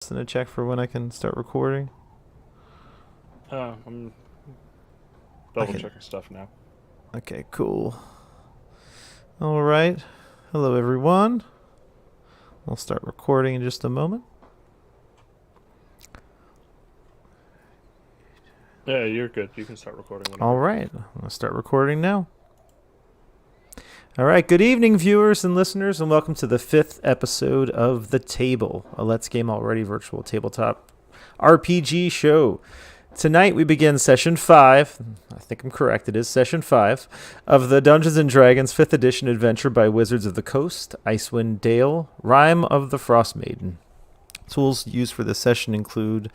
To check for when I can start recording. I'm double checking stuff now. Okay, cool. All right. Hello, everyone. I'll start recording in just a moment. Yeah, you're good. You can start recording whenever. All right. I'm going to start recording now. All right. Good evening, viewers and listeners, and welcome to the 5th episode of The Table, a Let's Game Already virtual tabletop RPG show. Tonight we begin session 5, I think I'm correct, it is session 5, of the Dungeons & Dragons 5th edition adventure by Wizards of the Coast, Icewind Dale, Rime of the Frostmaiden. Tools used for this session include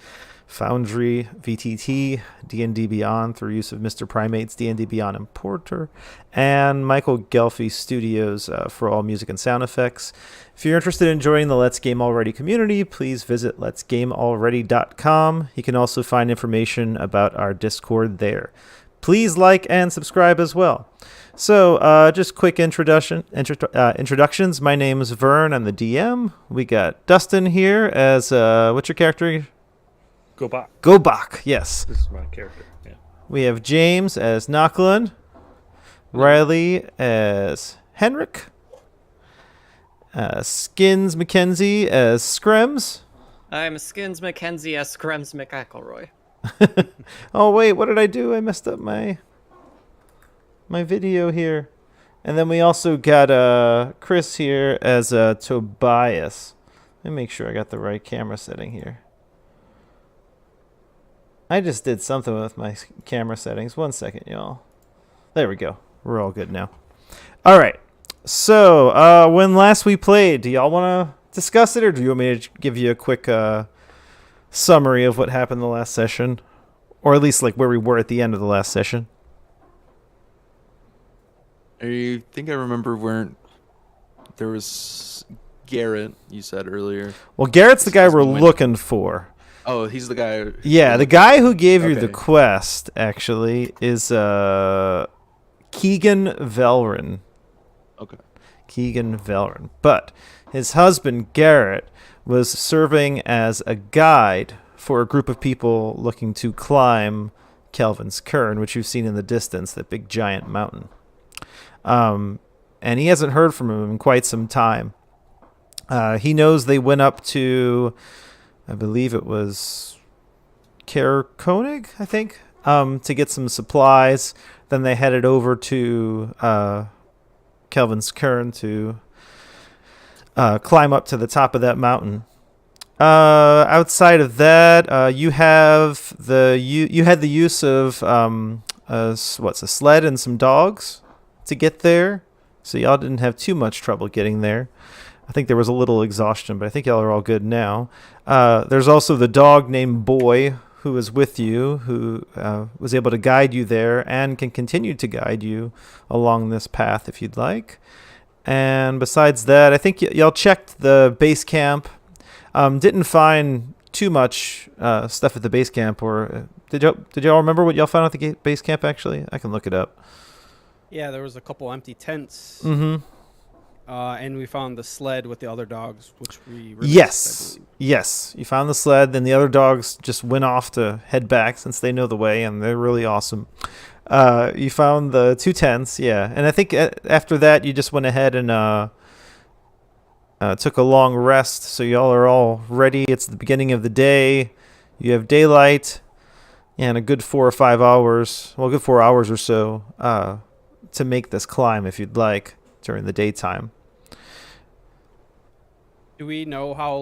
Foundry, VTT, D&D Beyond through use of Mr. Primate's D&D Beyond Importer, and Michael Gelfi Studios for all music and sound effects. If you're interested in joining the Let's Game Already community, please visit letsgamealready.com. You can also find information about our Discord there. Please like and subscribe as well. So, just quick introductions. My name is Vern. I'm the DM. We got Dustin here as, what's your character? Gobak, yes. This is my character, yeah. We have James as Nochlin, Riley as Henrik, Skins Mackenzie as Skrems. I'm Skins Mackenzie as Skrems McElroy. Oh wait, what did I do? I messed up my video here. And then we also got Chris here as Tobias. Let me make sure I got the right camera setting here. I just did something with my camera settings. 1 second, y'all. There we go. We're all good now. All right. So, when last we played, do y'all want to discuss it, or do you want me to give you a quick summary of what happened the last session? Or at least like where we were at the end of the last session? I think I remember where there was Garrett, you said earlier. Well, Garrett's the guy we're looking for. Oh, he's the guy. Yeah, the guy who gave you the quest, actually, is Keegan Velrin. Okay. Keegan Velrin. But his husband, Garrett, was serving as a guide for a group of people looking to climb Kelvin's Cairn, which you've seen in the distance, that big giant mountain. And he hasn't heard from him in quite some time. He knows they went up to, I believe it was Caer Konig, I think, to get some supplies. Then they headed over to Kelvin's Cairn to climb up to the top of that mountain. Outside of that, you had the use of a sled and some dogs to get there, so y'all didn't have too much trouble getting there. I think there was a little exhaustion, but I think y'all are all good now. There's also the dog named Boy who is with you, who was able to guide you there and can continue to guide you along this path if you'd like. And besides that, I think y'all checked the base camp. Didn't find too much stuff at the base camp, or did y'all remember what y'all found at the base camp? Actually, I can look it up. Yeah, there was a couple empty tents. Mm-hmm. And we found the sled with the other dogs, which we released, yes. You found the sled, then the other dogs just went off to head back since they know the way, and they're really awesome. You found the 2 tents, yeah. And I think after that, you just went ahead and took a long rest, so y'all are all ready. It's the beginning of the day. You have daylight and a good 4 or 5 hours, well, a good 4 hours or so to make this climb if you'd like during the daytime. Do we know how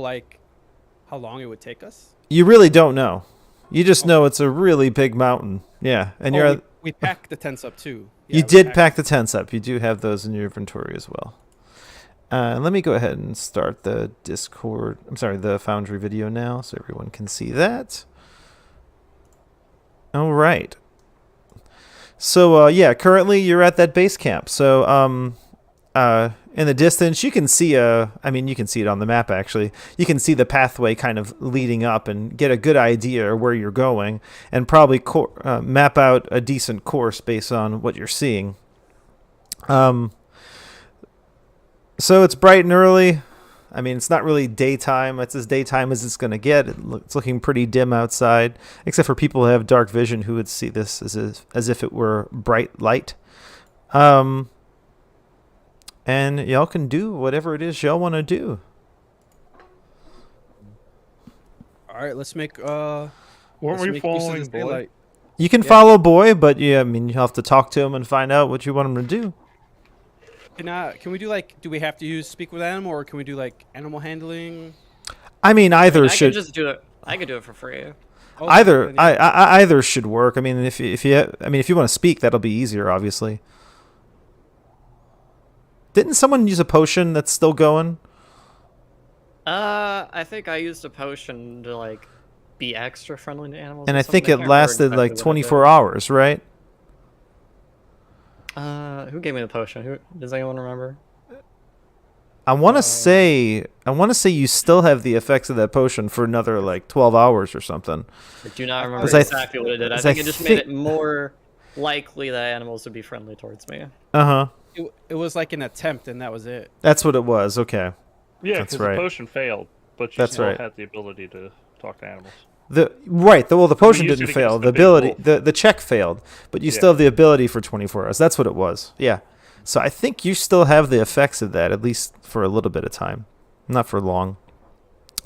long it would take us? You really don't know. You just know it's a really big mountain. Yeah, and we packed the tents up too. Yeah, you did pack the tents up. You do have those in your inventory as well. Let me go ahead and start the the Foundry video now so everyone can see that. All right. So, currently you're at that base camp. So, in the distance, you can see you can see it on the map, actually. You can see the pathway kind of leading up and get a good idea of where you're going and probably map out a decent course based on what you're seeing. So it's bright and early. I mean, it's not really daytime. It's as daytime as it's going to get. It's looking pretty dim outside, except for people who have dark vision who would see this as if it were bright light. And y'all can do whatever it is y'all want to do. All right, let's make Weren't let's we make use of following this Boy? daylight. You can Yeah. follow Boy, but yeah, I mean, you'll have to talk to him and find out what you want him to do. Can we do like? Do we have to use speak with animal, or can we do like animal handling? I mean, either I should. could just do it. I could do it for free. Oh, Either then yeah. either should work. I mean, if you I mean, if you want to speak, that'll be easier, obviously. Didn't someone use a potion that's still going? I think I used a potion to like be extra friendly to animals. And or I think something. it can't remember lasted exactly like what it did. 24 hours, right? Who gave me the potion? Who does anyone remember? I want to say you still have the effects of that potion for another like 12 hours or something. I do not remember 'Cause I exactly what it did. I 'cause think I it just think- made it more likely that animals would be friendly towards me. Uh-huh. It was like an attempt, and that was it. That's what it was. Okay. Yeah, That's because right. the potion failed, but you That's still right. had the ability to talk to animals. The potion used didn't it fail. against The the big ability wolf. the check failed, but you Yeah. still have the ability for 24 hours. That's what it was. Yeah. So I think you still have the effects of that, at least for a little bit of time. Not for long.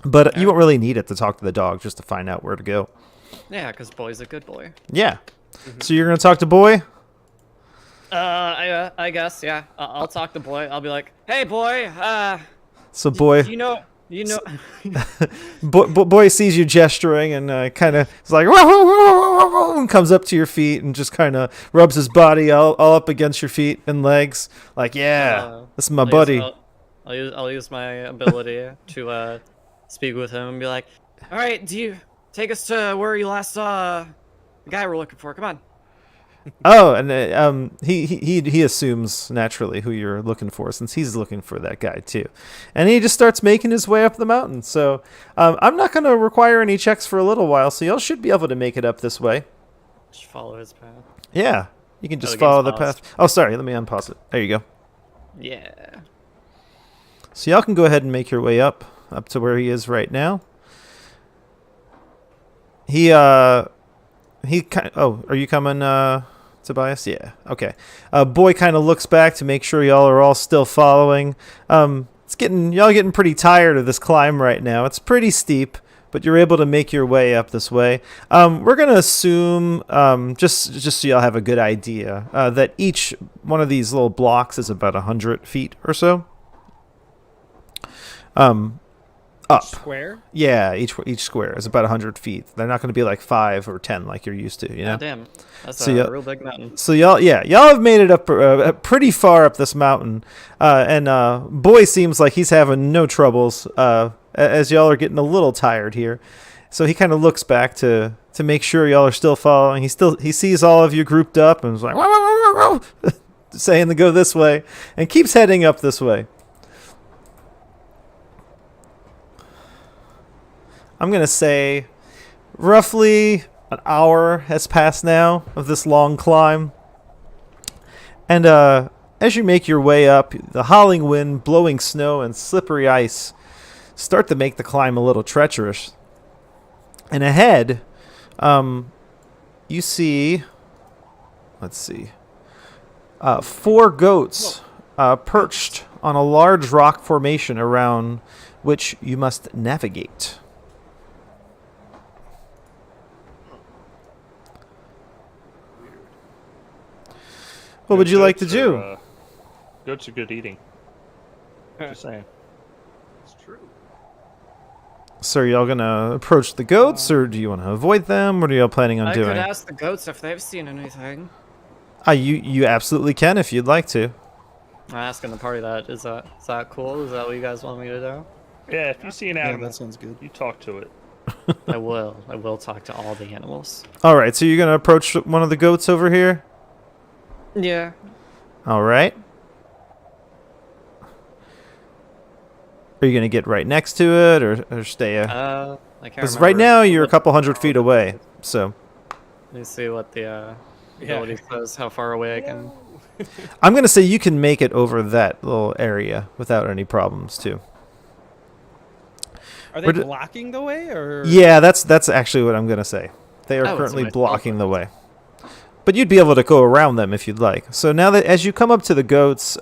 But you won't really need it to talk to the dog, just to find out where to go. Yeah, because Boy's a good boy. Yeah. So you're going to talk to Boy? I guess, yeah. I'll talk to Boy. I'll be like, hey, Boy, So Boy... you know... Boy sees you gesturing and kind of is like, "Whoa, whoa, whoa, whoa, whoa," and comes up to your feet and just kind of rubs his body all up against your feet and legs. Like, yeah, this is my buddy. I'll use my ability to speak with him and be like, all right, do you take us to where you last saw the guy we're looking for? Come on. Oh, and he assumes naturally who you're looking for, since he's looking for that guy too, and he just starts making his way up the mountain. So I'm not going to require any checks for a little while, so y'all should be able to make it up this way. Just follow his path. Yeah, you can just the follow game's the paused. path. Oh, sorry, let me unpause it. There you go. Yeah. So y'all can go ahead and make your way up to where he is right now. He kind. Oh, are you coming, Tobias? Yeah. Okay. Boy kind of looks back to make sure y'all are all still following. Y'all getting pretty tired of this climb right now. It's pretty steep, but you're able to make your way up this way. We're gonna assume, just so y'all have a good idea, that each one of these little blocks is about 100 feet or so. Up. Square. Yeah, each square is about 100 feet. They're not going to be like 5 or 10 like you're used to, you know? God damn. That's So a yeah- real big mountain. So y'all have made it up pretty far up this mountain, and Boy seems like he's having no troubles as y'all are getting a little tired here. So he kind of looks back to make sure y'all are still following. He sees all of you grouped up and is like, "Whoa, whoa, whoa, whoa," saying to go this way, and keeps heading up this way. I'm going to say roughly an hour has passed now of this long climb. And as you make your way up, the howling wind, blowing snow, and slippery ice start to make the climb a little treacherous. And ahead, you see, let's see, 4 goats perched on a large rock formation around which you must navigate. What would you like to Goats do? are, goats are good eating. Just saying. It's true. So are y'all gonna approach the goats, or do you want to avoid them? What are y'all planning on I doing? could ask the goats if they've seen anything. You absolutely can if you'd like to. I'm asking the party that. Is that cool? Is that what you guys want me to do? Yeah, if you see an Yeah, animal, that sounds good. you talk to it. I will. I will talk to all the animals. All right, so you're gonna approach one of the goats over here. Yeah. All right. Are you gonna get right next to it, or stay? I can't Because right remember. now you're a couple hundred feet away. So Let me see what the Yeah. ability says. How far away I can. I'm gonna say you can make it over that little area without any problems too. Are they We're d- blocking the way, or? Yeah, that's actually what I'm gonna say. They are Oh, it's currently my blocking the way. But you'd be able to go around them if you'd like. So now that as you come up to the goats,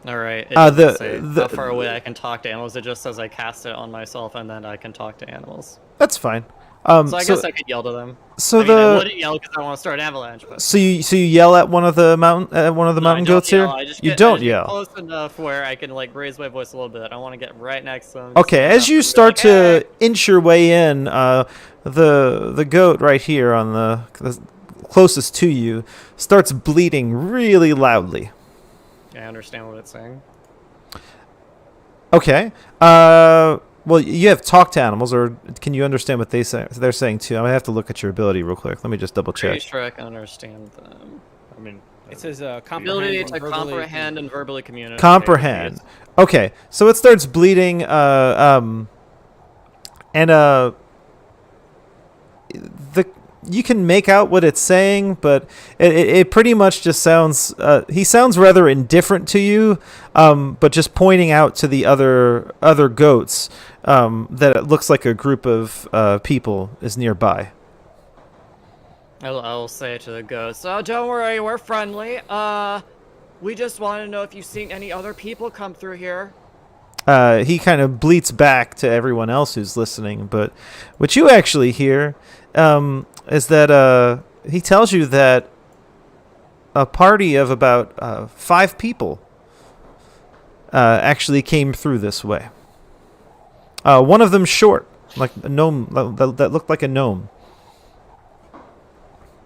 All right. It Uh, doesn't the- say the- how far away I can talk to animals. It just says I cast it on myself and then I can talk to animals. that's fine. So I guess I could yell to them. so I mean, I the wouldn't yell because I want to start an avalanche. But so you yell at one of the mountain No, I mountain don't goats yell, here. I just You get, I don't just get yell. close enough where I can like raise my voice a little bit. I want to get right next to them. Okay, as you start to inch your way in, the goat right here on the closest to you starts bleating really loudly. I understand what it's saying. Okay. Well, you have talked to animals, or can you understand what they're saying too? I have to look at your ability real quick. Let me just double Pretty check. sure I can understand them. I mean, It says Ability comprehend. to and verbally- comprehend and verbally communicate. Comprehend. Okay, so it starts bleeding. The you can make out what it's saying, but it pretty much just sounds. He sounds rather indifferent to you, but just pointing out to the other goats that it looks like a group of people is nearby. I'll say to the ghost, "Oh, don't worry, we're friendly. We just want to know if you've seen any other people come through here." He kind of bleats back to everyone else who's listening, but what you actually hear is that he tells you that a party of about 5 people actually came through this way. One of them short, like a gnome, that looked like a gnome.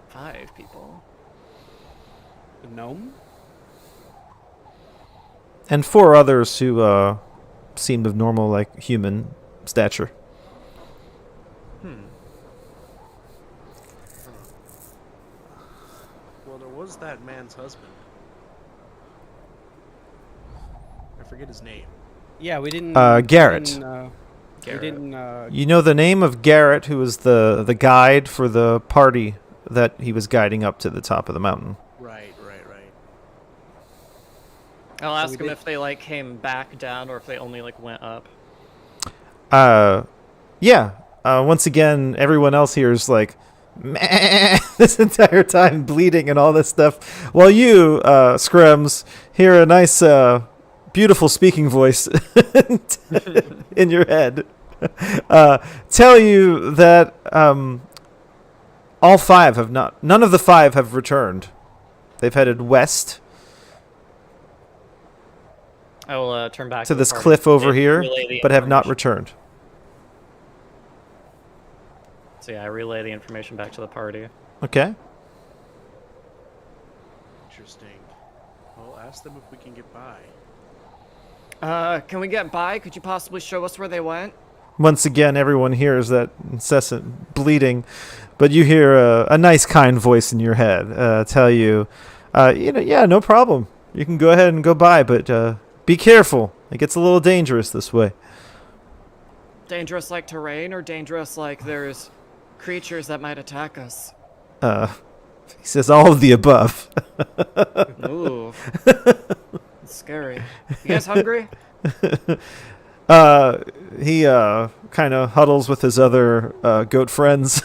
5 people. The gnome? And 4 others who seemed of normal, like, human stature. Well, there was that man's husband. I forget his name. Yeah, we didn't. Garrett. We didn't. You know the name of Garrett, who was the guide for the party that he was guiding up to the top of the mountain. Right. I'll ask we them did- if they like came back down or if they only like went up. Yeah. Once again, everyone else here is like, meh, this entire time bleeding and all this stuff. While you, Scrums, hear a nice, beautiful speaking voice in your head tell you that all 5 have none of the 5 have returned. They've headed west I will turn back to the this party cliff over and here, relay the but have not information. returned. So yeah, I relay the information back to the party. Okay. Interesting. Well, ask them if we can get by. Can we get by? Could you possibly show us where they went? Once again, everyone hears that incessant bleeding, but you hear a nice, kind voice in your head tell you, yeah, no problem. You can go ahead and go by, but be careful. It gets a little dangerous this way. Dangerous like terrain or dangerous like there's creatures that might attack us? He says all of the above. Ooh. It's scary. You guys hungry? He kind of huddles with his other goat friends,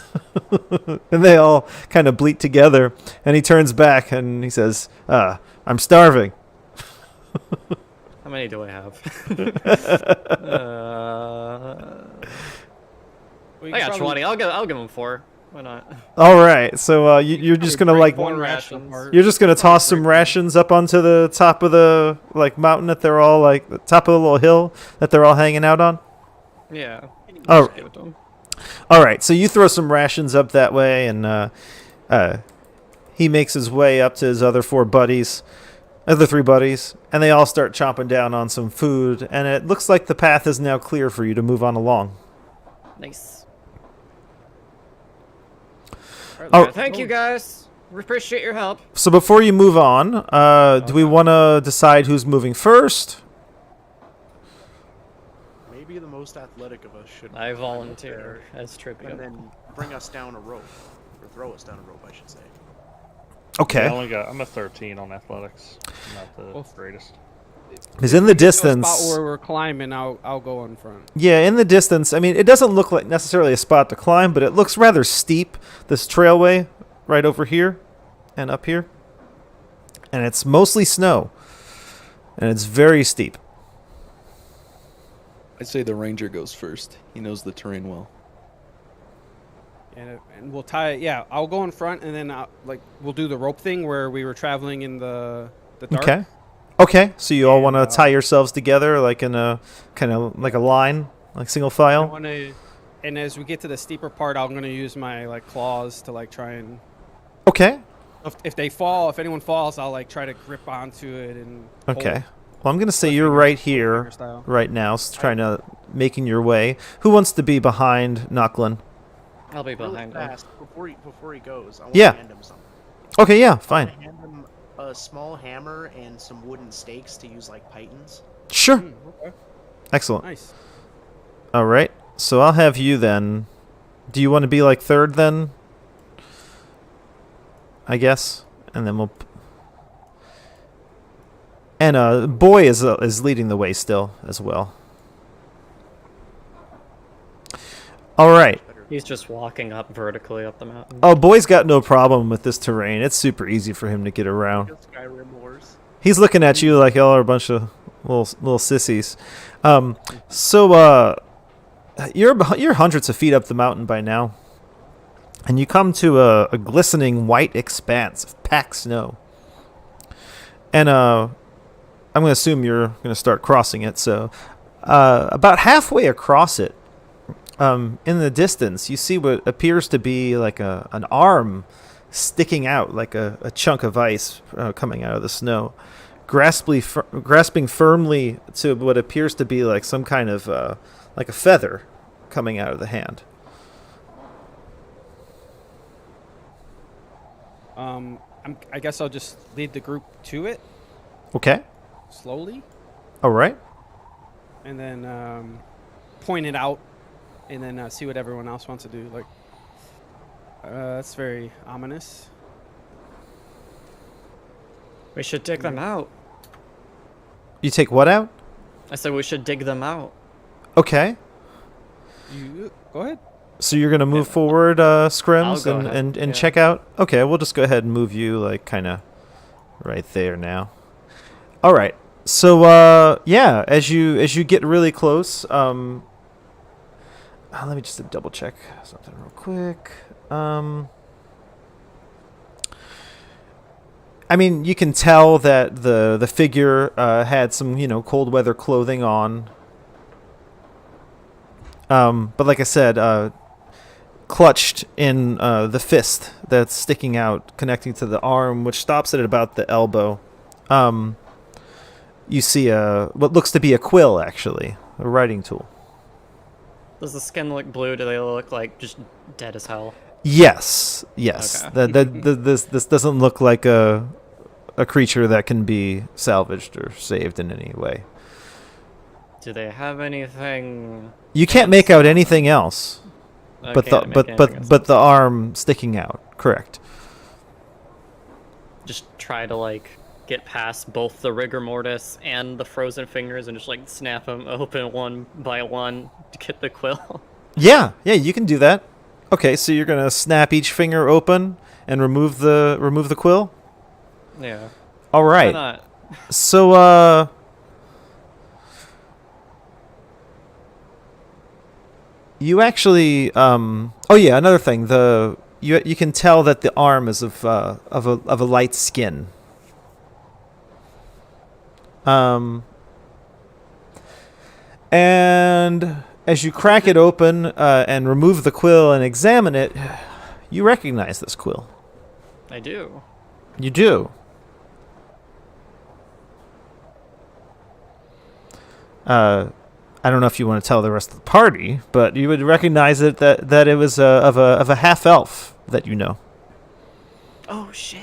and they all kind of bleat together. And he turns back and he says, "I'm starving." How many do I have? We I got probably- 20. I'll give them 4. Why not? All right, so you're just gonna like one rations. ration apart. you're just gonna toss some rations up onto the top of the mountain that they're all like the top of the little hill that they're all hanging out on. Yeah. Oh. Just give it to 'em. All right, so you throw some rations up that way, and he makes his way up to his other 3 buddies, and they all start chomping down on some food, and it looks like the path is now clear for you to move on along. Nice. Oh. Thank you guys. We appreciate your help. So before you move on, do we want to decide who's moving first? Maybe the most athletic of us should. I volunteer as And tribute. then bring us down a rope, or throw us down a rope, I should say. Okay. I'm a 13 on athletics. I'm not the greatest. Because in the Get to a spot distance, where we're climbing, I'll go in front. yeah, in the distance, I mean, it doesn't look like necessarily a spot to climb, but it looks rather steep, this trailway right over here and up here. And it's mostly snow. And it's very steep. I'd say the ranger goes first. He knows the terrain well. And we'll tie it. Yeah, I'll go in front, and then we'll do the rope thing where we were traveling in the dark. Okay. Okay, so you all want to And, tie yourselves together like in a kind of like a line, like single file? And as we get to the steeper part, I'm gonna use my claws to try and. Okay. If anyone falls, I'll try to grip onto it and. Okay. Well, I'm going to say you're right here right now, trying to making your way. Who wants to be behind Nucklin? I'll be Really behind him. fast, before he goes, I want Yeah. to hand him something. Okay, yeah, I fine. want to hand him a small hammer and some wooden stakes to use like pythons. Sure. Okay. Excellent. Nice. All right. So I'll have you then. Do you want to be third then? I guess. And then we'll... And Boy is leading the way still as well. All right. He's just walking up vertically up the mountain. Oh, Boy's got no problem with this terrain. It's super easy for him to get around. Skyrim Wars. He's looking at you like y'all are a bunch of little sissies. You're hundreds of feet up the mountain by now, and you come to a glistening white expanse of packed snow. And I'm going to assume you're going to start crossing it. So about halfway across it, in the distance, you see what appears to be like an arm sticking out, like a chunk of ice coming out of the snow, grasping firmly to what appears to be like some kind of like a feather coming out of the hand. I guess I'll just lead the group to it Okay. slowly, All right. and then point it out, and then see what everyone else wants to do. That's very ominous. We should dig them out. You take what out? I said we should dig them out. Okay. You go ahead. So you're gonna move forward, Scrims, I'll go and, ahead, and, and yeah. check out. Okay, we'll just go ahead and move you kind of right there now. All right. So yeah, as you get really close, let me just double check something real quick. I mean, you can tell that the figure had some cold weather clothing on. But like I said, clutched in the fist that's sticking out, connecting to the arm, which stops it at about the elbow. You see what looks to be a quill, actually, a writing tool. Does the skin look blue? Do they look like just dead as hell? Yes. Okay. This doesn't look like a creature that can be salvaged or saved in any way. Do they have anything? You can't make out anything else, I but can't make anything but the arm sticking out. Correct. just try to get past both the rigor mortis and the frozen fingers and just snap them open one by one to get the quill. Yeah, you can do that. Okay, so you're gonna snap each finger open and remove the quill. Yeah. All Why right. not? So you actually oh yeah, another thing, you can tell that the arm is of a light skin. And as you crack it open and remove the quill and examine it, you recognize this quill. I do. You do. I don't know if you want to tell the rest of the party, but you would recognize it that it was of a half elf that you know. Oh shit.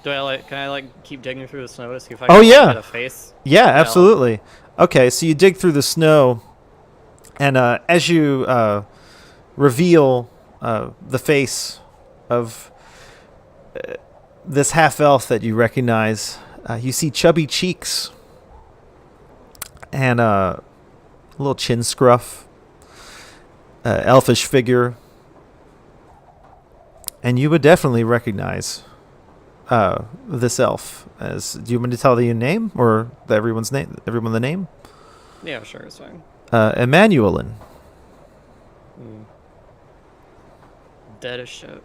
Do I can I keep digging through the snow to see if I Oh, can yeah. get a face? Yeah, absolutely. Okay, so you dig through the snow, and as you reveal the face of this half elf that you recognize, You see chubby cheeks and a little chin scruff, elfish figure, and you would definitely recognize this elf as. Do you want me to tell you name or everyone the name? Yeah, sure, it's fine. Emmanuelin. Dead as shit.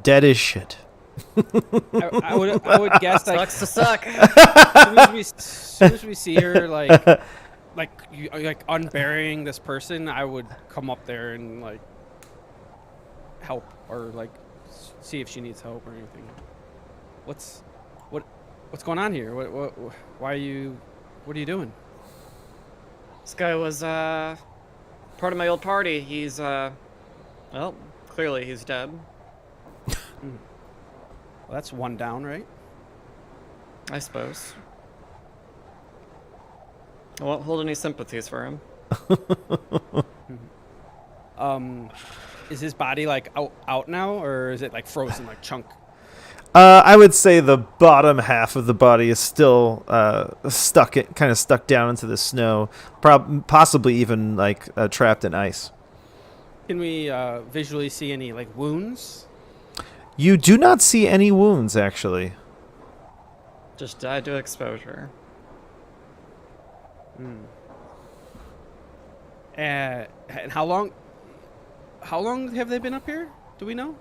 Dead as shit. I would guess like Sucks to suck. as soon as we see her like unburying this person, I would come up there and like help or like see if she needs help or anything. What's going on here? What are you doing? This guy was part of my old party. He's well, clearly he's dead. Well, that's one down, right? I suppose. I won't hold any sympathies for him. Is his body like out now, or is it like frozen, like chunk? I would say the bottom half of the body is still stuck down into the snow, possibly even like trapped in ice. Can we visually see any like wounds? You do not see any wounds, actually. Just died to exposure. And how long have they been up here? Do we know?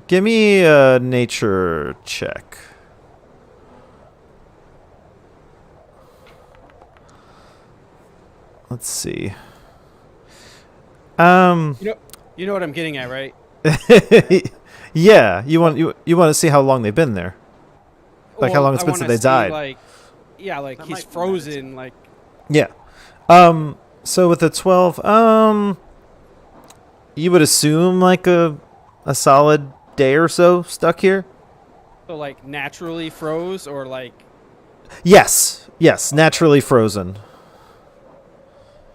Give me a nature check. Let's see. You know what I'm getting at, right? Yeah, you want to see how long they've been there. Like how long it's been since they died. Like, yeah, like That he's might be frozen. Like, Yeah. So with the 12, you would assume like a solid day or so stuck here? so like naturally froze, or like Yes, naturally frozen.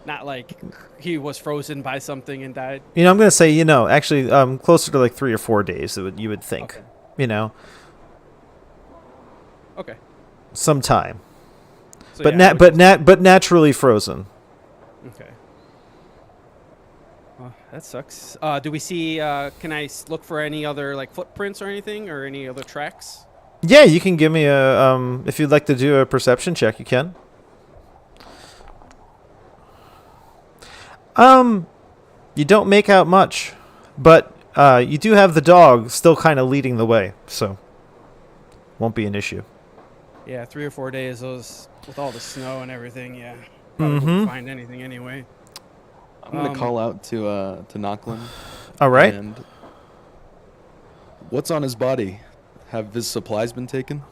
not like he was frozen by something and died. I'm going to say, actually closer to like 3 or 4 days you would think. Okay. Okay. Some time. So, But yeah, I would but naturally frozen. Okay. Well, that sucks. Do we see? Can I look for any other like footprints or anything, or any other tracks? Yeah, you can give me a if you'd like to do a perception check, you can. You don't make out much, but you do have the dog still kind of leading the way, so won't be an issue. Yeah, 3 or 4 days. Those with all the snow and everything. Yeah, probably wouldn't find anything anyway. I'm gonna call out to Nochlin. All right. And what's on his body? Have his supplies been taken?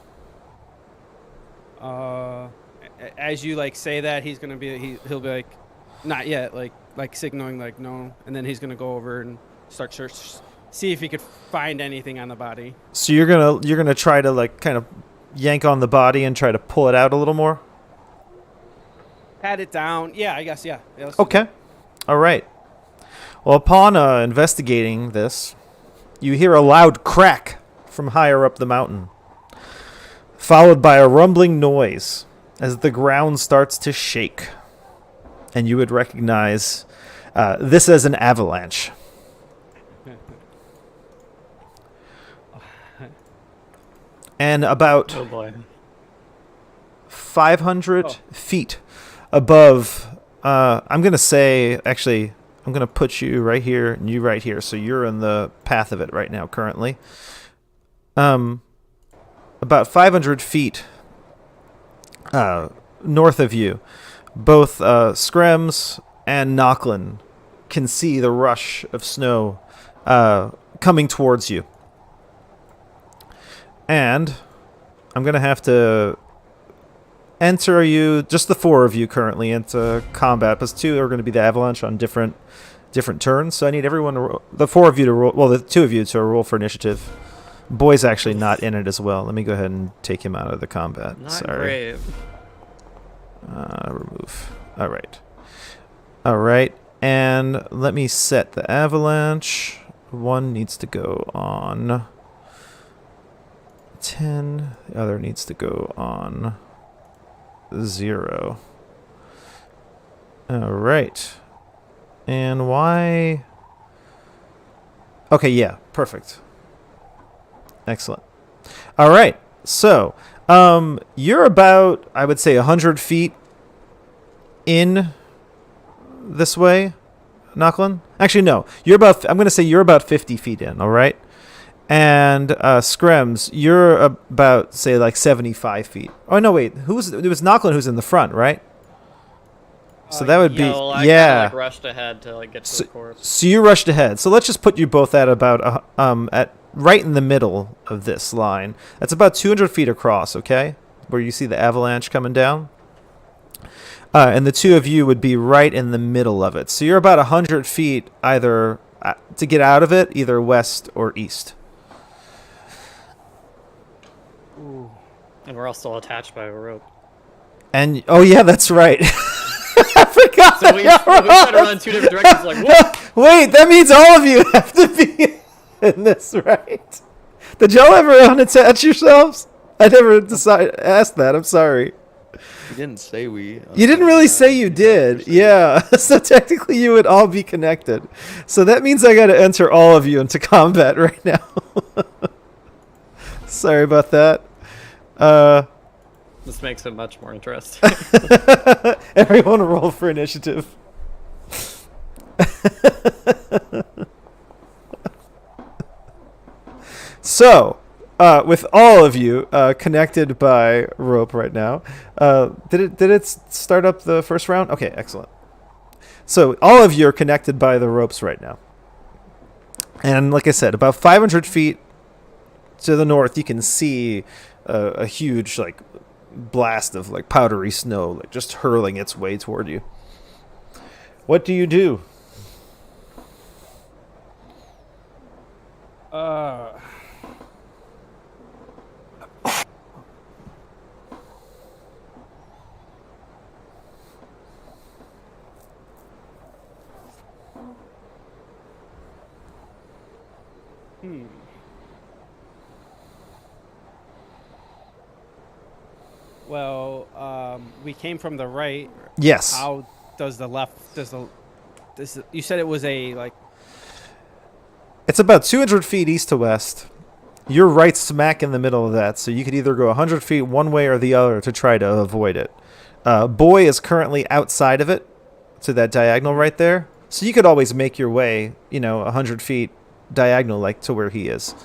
As you like say that, he's gonna be he'll be like, not yet, like signaling like no, and then he's gonna go over and start see if he could find anything on the body. So you're gonna try to like kind of yank on the body and try to pull it out a little more. Pat it down. Yeah, I guess. Yeah. Let's do Okay. All right. Well, upon investigating this, you hear a loud crack from higher up the mountain, followed by a rumbling noise as the ground starts to shake. And you would recognize this as an avalanche. And about Oh boy. 500 feet above, I'm going to say, actually, I'm going to put you right here and you right here. So you're in the path of it right now currently. About 500 feet north of you, both Skrems and Nochlin can see the rush of snow coming towards you. And I'm going to have to enter you, just the 4 of you currently, into combat. Plus 2 are going to be the Avalanche on different turns. So I need everyone to roll, the 4 of you to roll, well, the 2 of you to roll for initiative. Boy's actually not in it as well. Let me go ahead and take him out of the combat. Not Sorry. great. Remove. All right. And let me set the Avalanche. One needs to go on 10. The other needs to go on 0. All right. And why? Okay, yeah, perfect. Excellent. All right. So, you're about, I would say, 100 feet in this way, Knocklin. Actually, no. I'm going to say you're about 50 feet in, all right? And Skrems, you're about, say, like 75 feet. Oh, no, wait. It was Knocklin who's in the front, right? So that would be, well, I yeah. kinda, like, rushed ahead to like get to the corpse. So you rushed ahead. So let's just put you both at about at right in the middle of this line. That's about 200 feet across. Okay, where you see the avalanche coming down. And the two of you would be right in the middle of it. So you're about 100 feet either to get out of it, either west or east. Ooh. And we're all still attached by a rope. And oh yeah, that's right. I forgot. So we try to run two different directions. Like, whoa! Wait, that means all of you have to be in this, right? Did y'all ever unattach yourselves? I never asked that. I'm sorry. You didn't say we. You didn't really say you did. Yeah. So technically you would all be connected. So that means I got to enter all of you into combat right now. Sorry about that. This makes it much more interesting. Everyone roll for initiative. So, with all of you connected by rope right now, did it start up the first round? Okay, excellent. So all of you are connected by the ropes right now, and like I said, about 500 feet to the north, you can see a huge like blast of like powdery snow, like just hurling its way toward you. What do you do? Well, we came from the right. Yes. How does the left? You said it was a like. It's about 200 feet east to west. You're right smack in the middle of that, so you could either go 100 feet one way or the other to try to avoid it. Boy is currently outside of it, to that diagonal right there. So you could always make your way, 100 feet diagonal, like to where he is.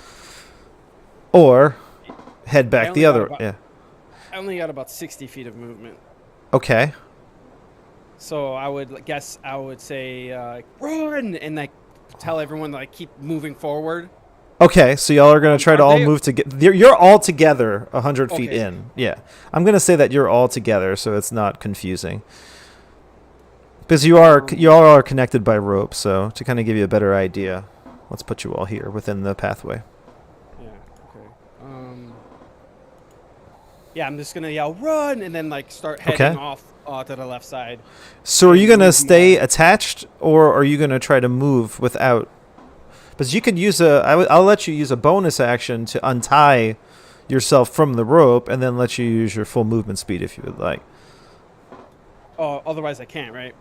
Or head back the other. Yeah. I only got about 60 feet of movement. Okay. So I would say run and like tell everyone to like keep moving forward. Okay, so y'all are going to try to all move together. You're all together 100 feet Okay. in. Yeah. I'm going to say that you're all together so it's not confusing. Because you all are connected by rope, so to kind of give you a better idea, let's put you all here within the pathway. Yeah, okay. Yeah, I'm just going to yell run and then like start heading off to the left side. So are you going to stay attached or are you going to try to move without? Because you could use I'll let you use a bonus action to untie yourself from the rope and then let you use your full movement speed if you would like. Oh, otherwise I can't, right?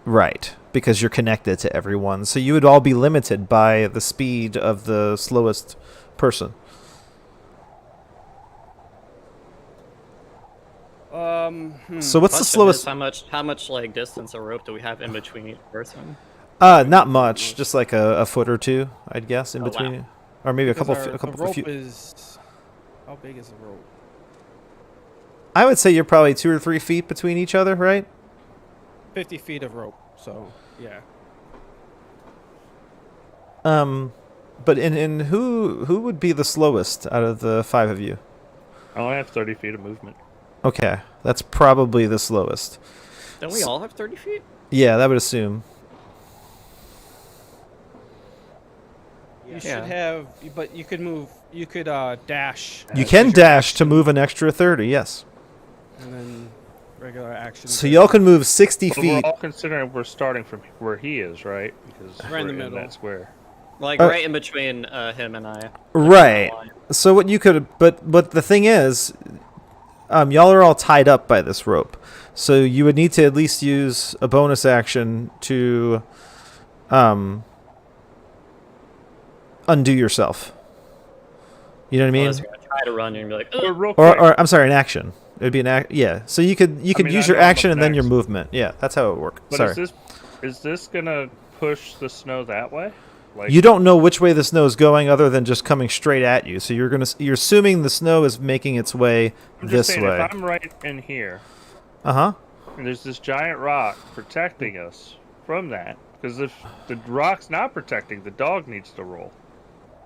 Right, because you're connected to everyone. So you would all be limited by the speed of the slowest person. So what's the Question slowest? is how much like distance of rope do we have in between each person? Not much, just like a foot or two, I'd guess, in Oh, wow. between, or maybe a Because couple. the rope Few. is how big is the rope? I would say you're probably 2 or 3 feet between each other, right? 50 feet of rope. So yeah. But in who would be the slowest out of the 5 of you? I only have 30 feet of movement. Okay, that's probably the slowest. Don't we all have 30 feet? Yeah, that would assume. You should have, but you could move. You could dash. You can dash to move an extra 30. Yes. And then regular action. So y'all can move 60 But feet. we're all considering we're starting from where he is, right? Because Right in the we're middle. that square. Like right in between him and I. Right. So what you could, but the thing is, y'all are all tied up by this rope, so you would need to at least use a bonus action to, undo yourself. You know what I mean? Unless you're gonna try to run and be like, But "Ugh." real quick, Or I'm sorry, an action. It would be an act. Yeah. So you could mean, use I your know I'm action up and then your next. movement. Yeah, that's how it works. but Sorry. is this gonna push the snow that way? Like, You don't know which way the snow is going, other than just coming straight at you. So you're assuming the snow is making its way I'm just this saying, way. if I'm right in here, Uh huh. and there's this giant rock protecting us from that, because if the rock's not protecting, the dog needs to roll.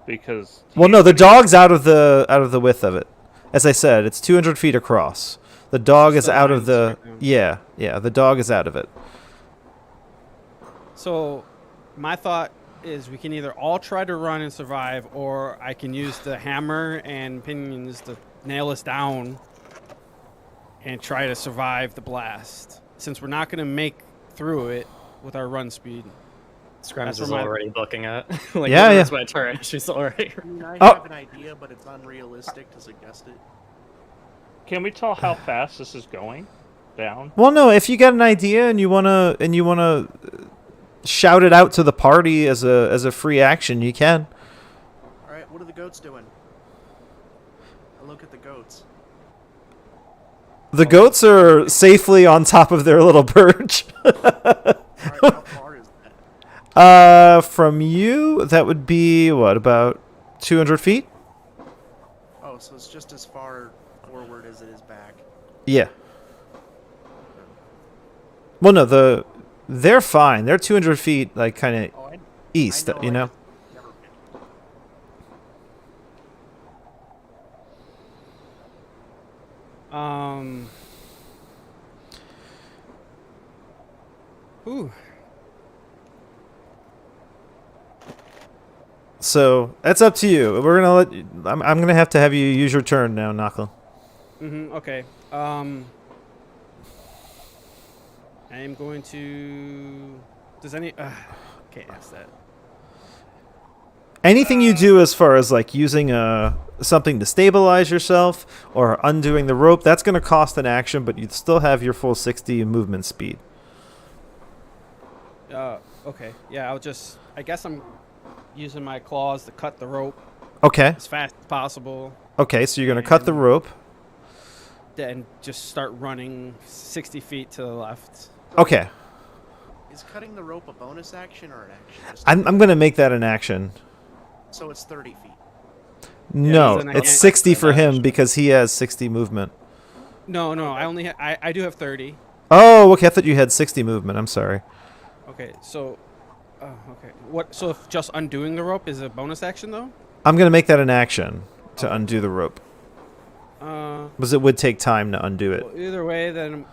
Because Well, no, the dog's out of the width of it. As I said, it's 200 feet across. The dog is The out of lines the. right now. Yeah. The dog is out of it. So, my thought is we can either all try to run and survive, or I can use the hammer and pinions to nail us down and try to survive the blast. Since we're not going to make through it with our run speed. Scrums That's is where my- already looking at. Like, Yeah, it's yeah. my turn. She's already. I mean, I Oh. have an idea, but it's unrealistic to suggest it. can we tell how fast this is going down? Well, no, if you got an idea and you wanna shout it out to the party as a free action, you can. All right, what are the goats doing? I look at the goats. The goats are safely on top of their little perch. All right, how far is that? From you, that would be what, about 200 feet? Oh, so it's just as far forward as it is back. Yeah. Well, no, they're fine. They're 200 feet, like kind of Oh, I east. I know, You I know. just never been. Ooh. So that's up to you. We're gonna let. I'm gonna have to have you use your turn now, Knuckle. Okay. I am going to. Does any? Can't ask that. Anything you do as far as like using something to stabilize yourself or undoing the rope, that's gonna cost an action, but you'd still have your full 60 movement speed. Okay. Yeah, I'll just. I guess I'm using my claws to cut the rope Okay. as fast as possible, Okay. So you're gonna cut the rope. then just start running 60 feet to the left. Okay. Is cutting the rope a bonus action or an action? Just I'm gonna make that an action. So it's 30 feet. No, then I it's can't 60 cut for that him action. because he has 60 movement. No, I only I do have 30. Oh, okay. I thought you had 60 movement. I'm sorry. Okay, so okay. What? So if just undoing the rope is a bonus action though? I'm gonna make that an action to undo the rope Uh, because it would take time to undo it. well, either way, then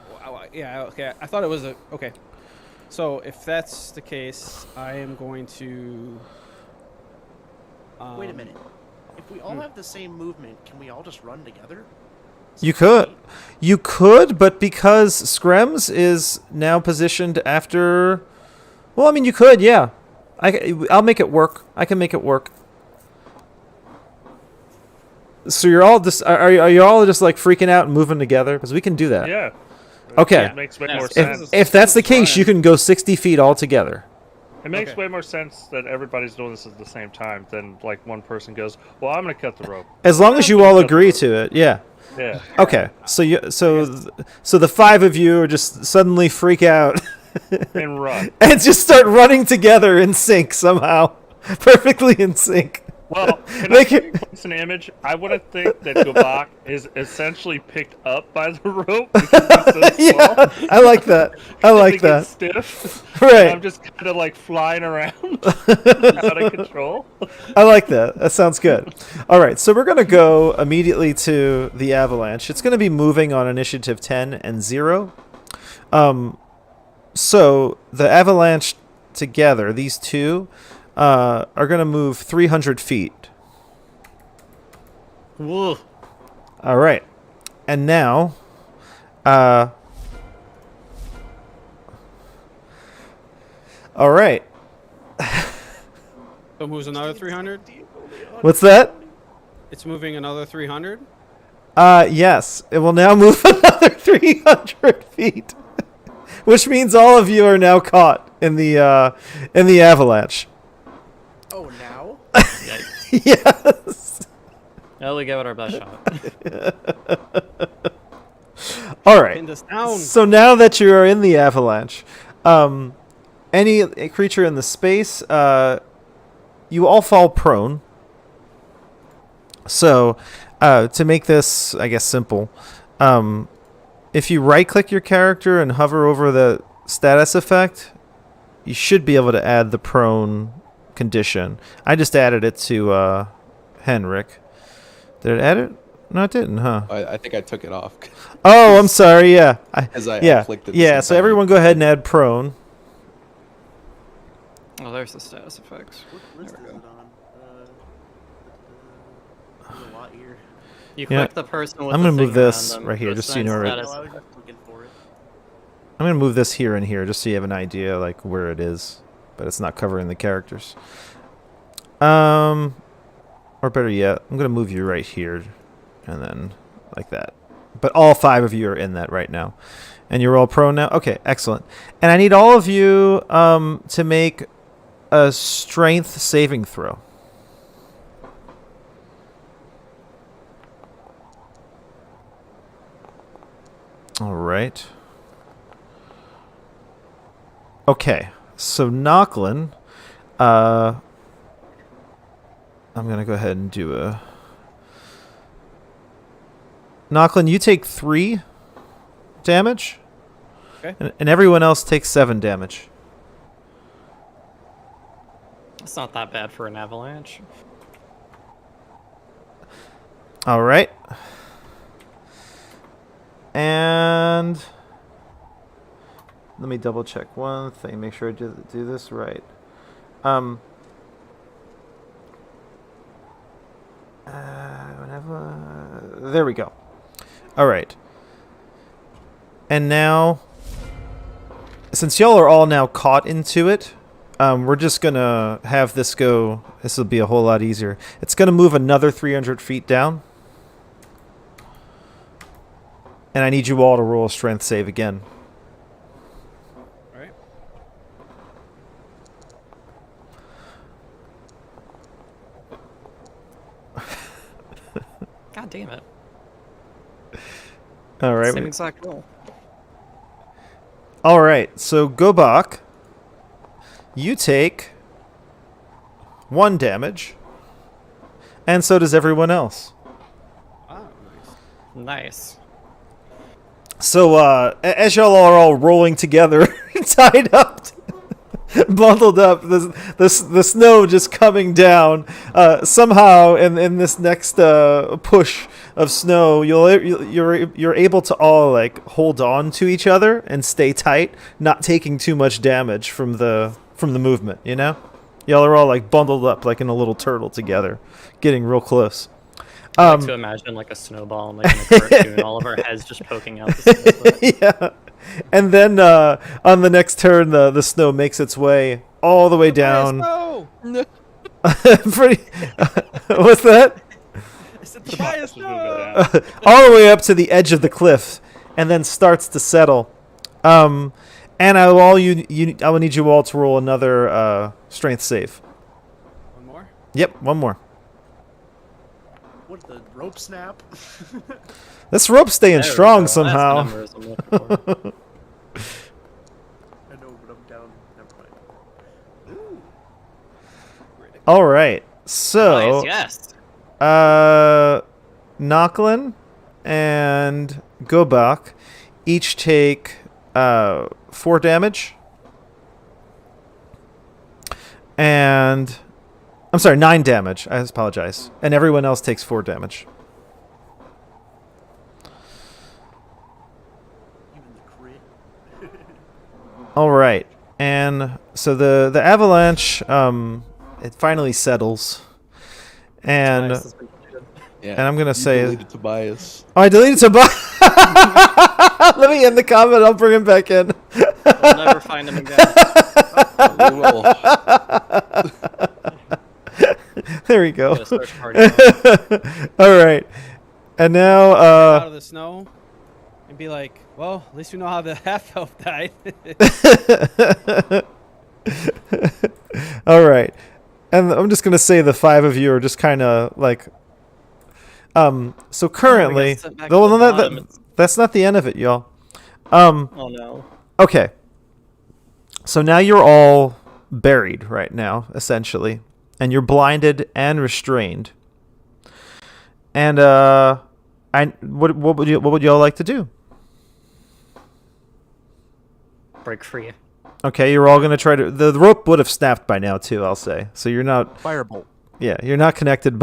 yeah. Okay, I thought it was a okay. So if that's the case, I am going to. Wait a minute. If we all have the same movement, can we all just run together? You could, but because Skrems is now positioned after. Well, I mean, you could, yeah. I'll make it work. I can make it work. So you're all just are you all just like freaking out and moving together? Because we can do that. Yeah. Okay. It makes way Yeah, more if- sense. If that's the case, you can go 60 feet all together. It makes Okay. way more sense that everybody's doing this at the same time than like one person goes, "Well, I'm gonna cut the rope." As long as you all agree to it, yeah. Yeah. Okay, so the five of you are just suddenly freak out And run. and just start running together in sync somehow, perfectly in sync. Well, can Like- I place an image? I want to think that Gobak is essentially picked up by the rope because he's so small. Yeah, I like that. I like He gets that. stiff. Right. And I'm just kind of like flying around out of control. I like that. That sounds good. All right, so we're gonna go immediately to the Avalanche. It's gonna be moving on initiative 10 and 0. So the Avalanche together, these two, are gonna move 300 feet. Whoa. All right, and now, all right. So it moves another 300. What's that? It's moving another 300. Yes. It will now move another 300 feet, which means all of you are now caught in the avalanche. Oh, now? Yes. Well, we gave it our best shot. All right. Pinned us down. So now that you are in the avalanche, any creature in the space, you all fall prone. So, to make this, I guess, simple, if you right-click your character and hover over the status effect, you should be able to add the prone condition. I just added it to Henrik. Did it add it? No, it didn't, huh? I think I took it off. Oh, I'm sorry. Yeah. As I yeah. flicked it the Yeah. same So time. everyone, go ahead and add prone. Oh, there's the status effects. Where's There this we go. on? There's a lot here. You Yeah. click the person with I'm the gonna move thing around this them, right here, the just so you know sign where it- status No, I was effect. just looking for it. I'm gonna move this here and here, just so you have an idea like where it is, but it's not covering the characters. Or better yet, I'm gonna move you right here, and then like that. But all 5 of you are in that right now, and you're all prone now. Okay, excellent. And I need all of you to make a strength saving throw. All right. Okay, so Nochlin, I'm gonna go ahead and do a. Nochlin, you take 3 damage, Okay. and everyone else takes 7 damage. It's not that bad for an avalanche. All right. And let me double check one thing, make sure I do this right. There we go. All right. And now, since y'all are all now caught into it, we're just gonna have this go. This will be a whole lot easier. It's gonna move another 300 feet down. And I need you all to roll a strength save again. All right. God damn it. All right. Same exact roll. All right. So Gobak, you take 1 damage, and so does everyone else. Ah, nice. Nice. So as y'all are all rolling together, tied up, bundled up, the snow just coming down. Somehow, in this next push of snow, you're able to all like hold on to each other and stay tight, not taking too much damage from the movement. You know, y'all are all like bundled up like in a little turtle together, getting real close. I like to imagine like a snowball like in a cartoon, all of our heads just poking out the snow. Yeah. And then on the next turn, the snow makes its way all the way down. No. Pretty. What's that? I said The try box us was moving no. down. All the way up to the edge of the cliff, and then starts to settle. And I will I will need you all to roll another strength save. One more. Yep, one more. What, the rope snap? This rope's staying There we strong go. That's the somehow. numbers I'm looking for. I know, but I'm down. Never mind. Ooh. All right, so Nice, yes. Nochlin and Gobak each take 4 damage. And I'm sorry, 9 damage. I apologize. And everyone else takes 4 damage. Even the crit. All right. And so the avalanche it finally settles. And Nice, that's pretty good. Yeah. And I'm gonna you say- deleted Tobias. oh, I deleted Tobias. Let me end the comment. I'll bring him back in. We'll never find him again. We will. There we go. Get a search party going. All right. And now, Out of the snow, and be like, well, at least we know how the half elf died. all right. And I'm just gonna say the 5 of you are just kind of like, so currently, sent back well, to the no, bottom. that's not the end of it, y'all. Oh no. Okay. So now you're all buried right now, essentially, and you're blinded and restrained. And what would y'all like to do? Break free. Okay, you're all gonna try to. The rope would have snapped by now too. I'll say. So you're not. Firebolt. Yeah, you're not connected.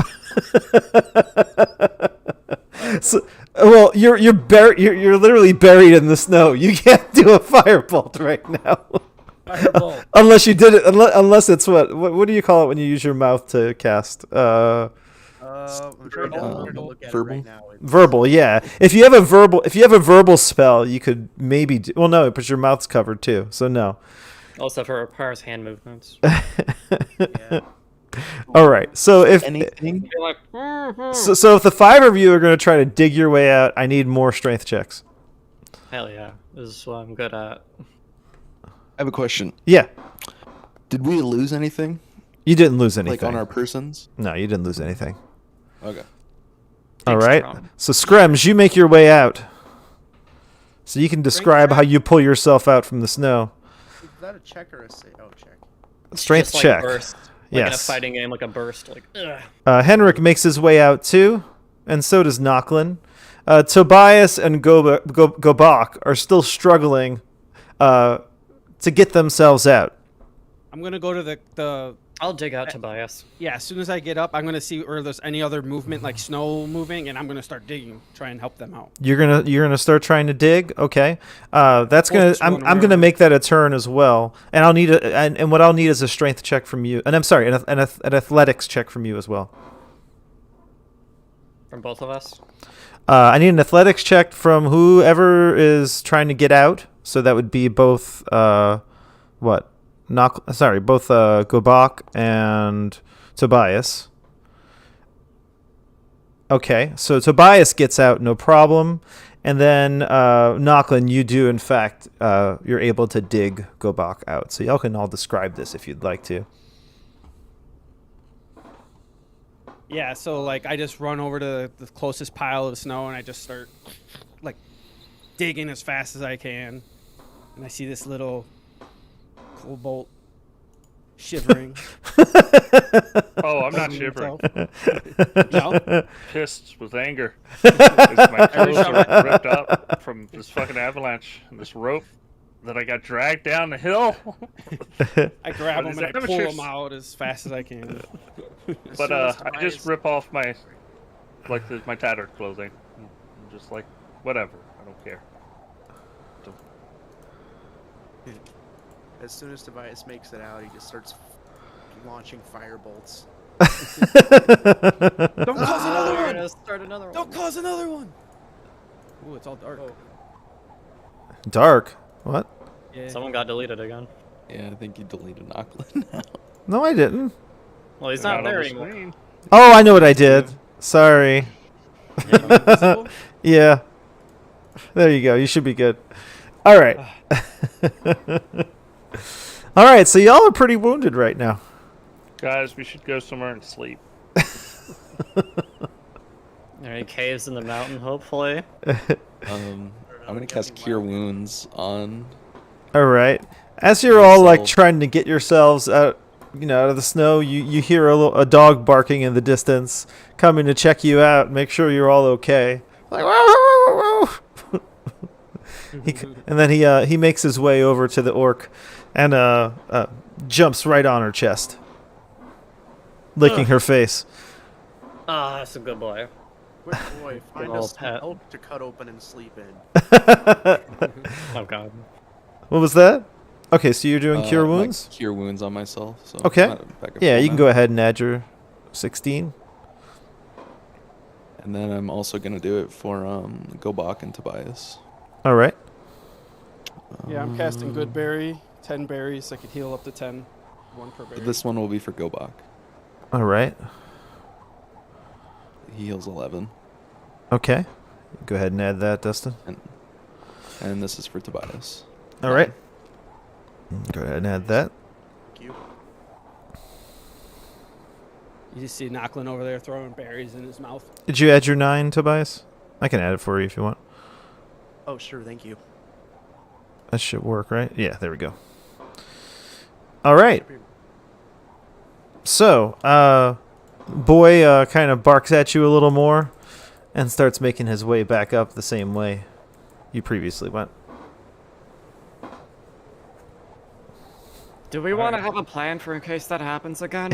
So, well, you're buried. You're literally buried in the snow. You can't do a firebolt right now. Firebolt. Unless you did it. Unless it's what do you call it when you use your mouth to cast? I'm trying to look at it Verbal? right now. It's- Verbal, yeah. If you have a verbal spell, you could maybe do, well, no, but your mouth's covered too, so no. Also, if it requires hand movements. Yeah. All right. So if Anything? Be like, so if the 5 of you are going to try to dig your way out, I need more strength checks. hell yeah, this is what I'm good at. I have a question. Yeah. Did we lose anything? You didn't lose anything. Like on our persons? No, you didn't lose anything. Okay. All Big right. strong. So Screms, you make your way out. So you can describe how you pull yourself out from the snow. Is that a check or a save? Oh, check. Strength Just like check. A burst. Like in a Yes. fighting game, like a burst. Like, ugh. Henrik makes his way out too, and so does Nochlin. Tobias and Gobak are still struggling to get themselves out. I'm gonna go to the I'll dig out Tobias. yeah. As soon as I get up, I'm gonna see where there's any other movement, like snow moving, and I'm gonna start digging, try and help them out. You're gonna start trying to dig. Okay, that's gonna. Closest one, I'm gonna wherever. make that a turn as well, and I'll need and what I'll need is a strength check from you, and I'm sorry, an athletics check from you as well. From both of us. I need an athletics check from whoever is trying to get out. So that would be both. What? Both Gobak and Tobias. Okay, so Tobias gets out, no problem. And then Nochlin, you do, in fact, you're able to dig Gobak out. So y'all can all describe this if you'd like to. Yeah. So like, I just run over to the closest pile of snow, and I just start like digging as fast as I can. And I see this little cobalt shivering. Oh, I'm not shivering. No? Pissed with anger. 'Cause my clothes are ripped up from this fucking avalanche and this rope that I got dragged down the hill. I grab But them and I is that pull amateurs? them out as fast as I can. But I just rip off my my tattered clothing. I'm just like, whatever. I don't care. As soon as Tobias makes it out, he just starts launching firebolts. Don't cause another We're one! gonna start another Don't one. cause another one! Ooh, it's all dark. Dark. What? Yeah. Someone got deleted again. Yeah, I think you deleted Nochlin now. No, I didn't. Well, he's They're not on there the anymore. screen. Oh, I know what I did. Sorry. Invisible? Yeah. There you go. You should be good. All right. All right. So y'all are pretty wounded right now. Guys, we should go somewhere and sleep. Are there any caves in the mountain, hopefully? I'm gonna cast Cure Wounds on. All right. As you're all like Myself. trying to get yourselves out, out of the snow, you hear a dog barking in the distance, coming to check you out, make sure you're all okay. Like, "Whoa, whoa, whoa, whoa." And then he makes his way over to the orc, and jumps right on her chest, licking her face. Ah, that's a good boy. Quick boy, find old us some pet. elk to cut open and sleep in. Oh god. What was that? Okay, so you're doing cure my wounds? Cure Wounds on myself. So Okay. back up Yeah, full you can now. go ahead and add your 16. And then I'm also gonna do it for Gobak and Tobias. All right. Yeah, I'm casting Good Berry. 10 berries. I could heal up to 10. One per berry. This one will be for Gobak. All right. he heals 11. Okay. Go ahead and add that, Dustin. And this is for Tobias. All right. Go ahead and add that. Thank you. You just see Nocklin over there throwing berries in his mouth. Did you add your 9, Tobias? I can add it for you if you want. Oh, sure. Thank you. That should work, right? Yeah, there we go. All right. So, boy kind of barks at you a little more and starts making his way back up the same way you previously went. Do we want to have a plan for in case that happens again?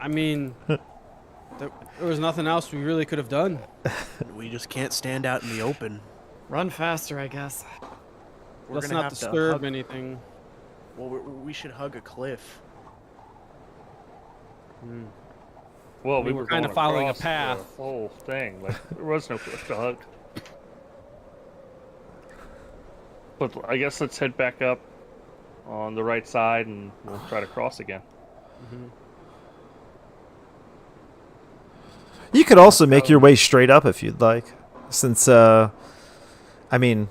I mean, there was nothing else we really could have done. We just can't stand out in the open. Run faster, I guess. We're Let's gonna not have to disturb hug. anything. Well, we should hug a cliff. Well, We we were were kinda going following a across path. The whole thing. Like there was no cliff to hug. But I guess let's head back up on the right side, and we'll try to cross again. You could also make your way straight up if you'd like, since, I mean,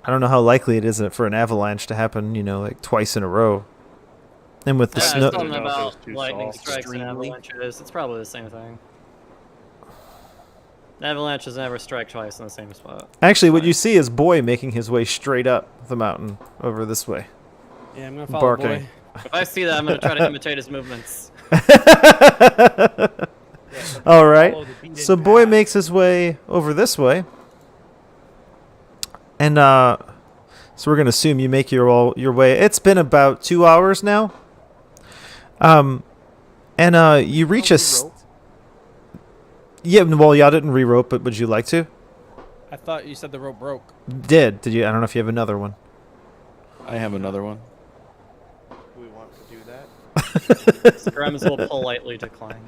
I don't know how likely it is for an avalanche to happen, like twice in a row. And with the Yeah, snow, something I don't know if it was about too lightning soft. strikes and Extremely. avalanches. It's probably the same thing. Avalanches never strike twice in the same spot. actually, what you see is Boy making his way straight up the mountain over this way. Yeah, I'm gonna follow Barking. boy. If I see that, I'm gonna try to imitate his movements. All right. Follow the beaten So Boy path. makes his way over this way. And so we're going to assume you make your way. It's been about 2 hours now. And you reach a Rope. Yeah, well, y'all didn't re-rope, but would you like to? I thought you said the rope broke. Did you? I don't know if you have another one. I have another one. Do we want to do that? Scrums will politely decline.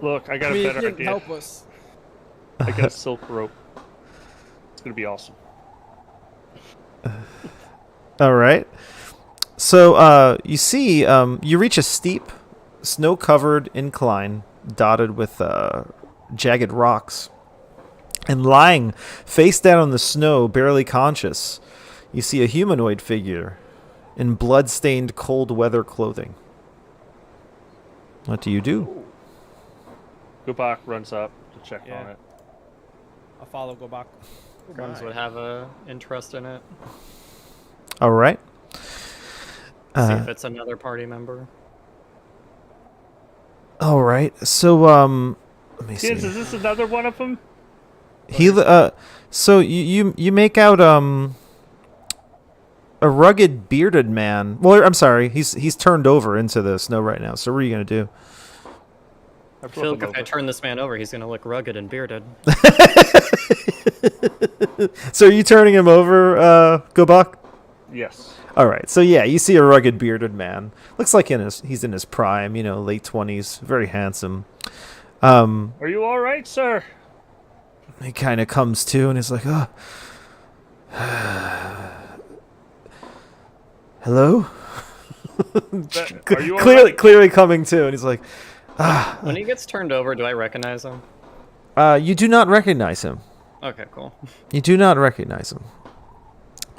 Look, I got I mean, a it better didn't idea. help us. I got a silk rope. It's gonna be awesome. All right. So you see, you reach a steep, snow-covered incline dotted with jagged rocks. And lying face down on the snow, barely conscious, you see a humanoid figure in blood-stained cold weather clothing. What do you do? Gubak runs up to check Yeah. on it. I'll follow Gobak. Scrums would have a interest in it. All right. See if it's another party member. All right. So let me see. Kids, is this another one of them? So you make out a rugged bearded man. Well, I'm sorry. He's turned over into the snow right now. So what are you gonna do? I I feel like if I turn this man over, he's gonna look rugged and bearded. So are you turning him over, Gobak? Yes. All right. So yeah, you see a rugged bearded man. Looks like he's in his prime. Late 20s. Very handsome. Are you all right, sir? He kind of comes to and he's like, "Oh, hello." Are you all right? Clearly coming to, and he's like, When he gets turned over, do I recognize him? "You do not recognize him. Okay, cool. You do not recognize him."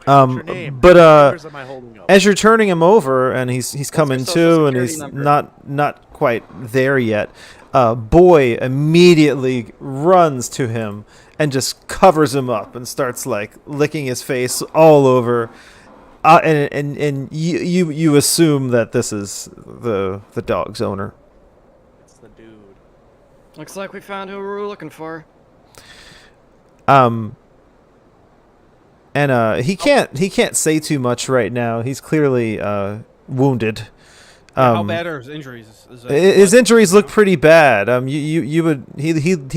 What's your name? But What fingers am I holding up? as you're turning him over, and he's coming social to, and security he's number? not quite there yet. Boy immediately runs to him and just covers him up and starts like licking his face all over. And you assume that this is the dog's owner. It's the dude. Looks like we found who we were looking for. And he can't say too much right now. He's clearly wounded. How bad are his injuries? Is it His blood? injuries look pretty bad. He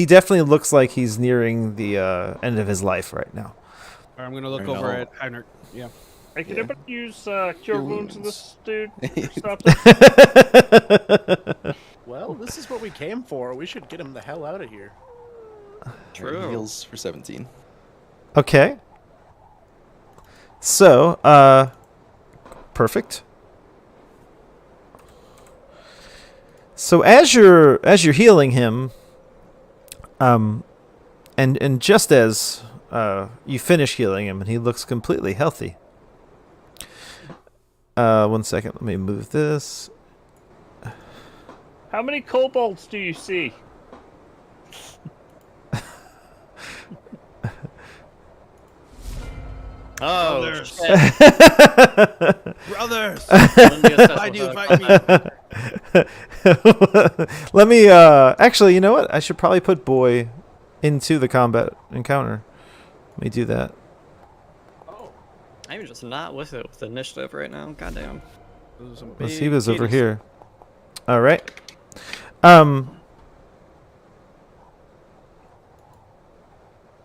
definitely looks like he's nearing the end of his life right now. I'm gonna look I over know. at Heinrich. Yeah. Hey, can Yeah. anybody use cure wounds in this dude or wounds. something? Well, this is what we came for. We should get him the hell out of here. True. He heals for 17. Okay. So, perfect. So as you're healing him, and just as you finish healing him, and he looks completely healthy. 1 second, let me move this. How many kobolds do you see? Oh, Brothers. shit. Brothers, Wouldn't be a special why do you hook. fight me? Let me actually, you know what? I should probably put boy into the combat encounter. Let me do that. I'm just not with it with initiative right now. Goddamn. Those are some Let's see, big he was over titties. here. All right.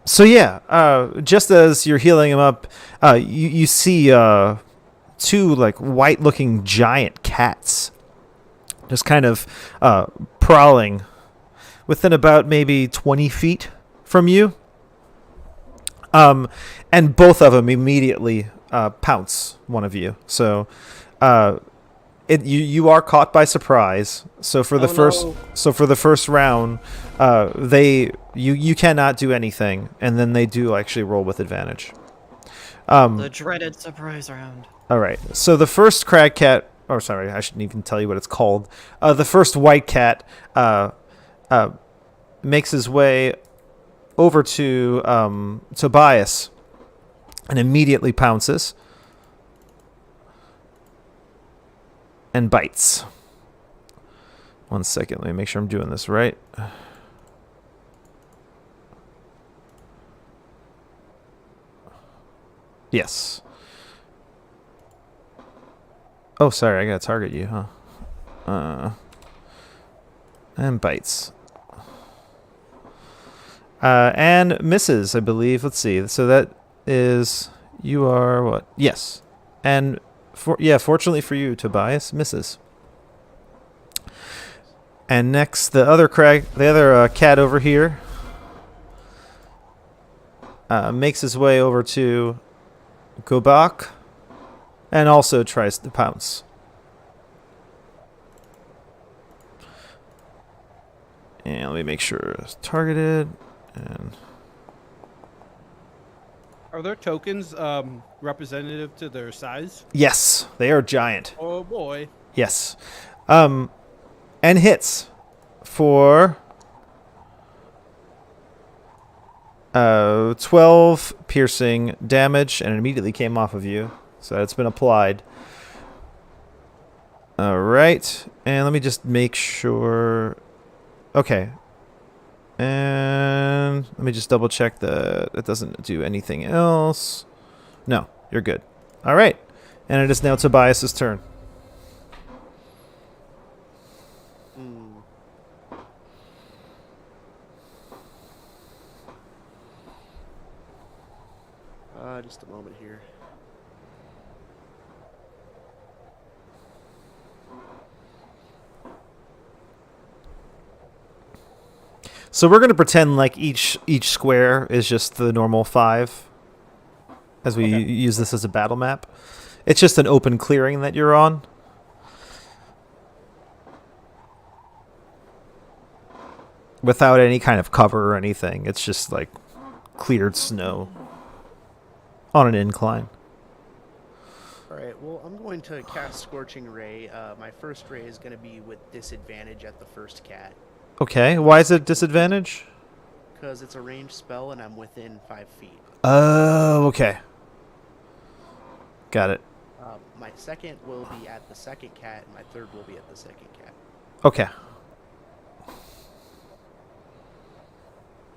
So yeah, just as you're healing him up, you see two like white-looking giant cats, just kind of prowling within about maybe 20 feet from you. And both of them immediately pounce one of you. So you are caught by surprise. So for the first round, you cannot do anything, and then they do actually roll with advantage. The dreaded surprise round. All right. So the first crag cat, or sorry, I shouldn't even tell you what it's called. The first white cat makes his way over to Tobias and immediately pounces and bites. 1 second, let me make sure I'm doing this right. Yes. Oh, sorry, I gotta target you, huh? And bites. And misses, I believe. Let's see. So that is, you are what? Yes. And fortunately for you, Tobias misses. And next, the other cat over here makes his way over to Gobak and also tries to pounce. And let me make sure it's targeted. And Are there tokens representative to their size? yes, they are giant. Oh boy. Yes. And hits for 12 piercing damage, and it immediately came off of you. So it's been applied. All right. And let me just make sure. Okay. And let me just double check that it doesn't do anything else. No, you're good. All right. And it is now Tobias's turn. Just a moment here. So we're going to pretend like each square is just the normal 5 as we use this as a battle map. It's just an open clearing that you're on. Without any kind of cover or anything. It's just like cleared snow on an incline. Alright, well, I'm going to cast Scorching Ray. My first ray is going to be with disadvantage at the first cat. Okay, why is it disadvantage? Because it's a ranged spell and I'm within 5 feet. Oh, okay. Got it. My second will be at the second cat, and my third will be at the second cat. Okay.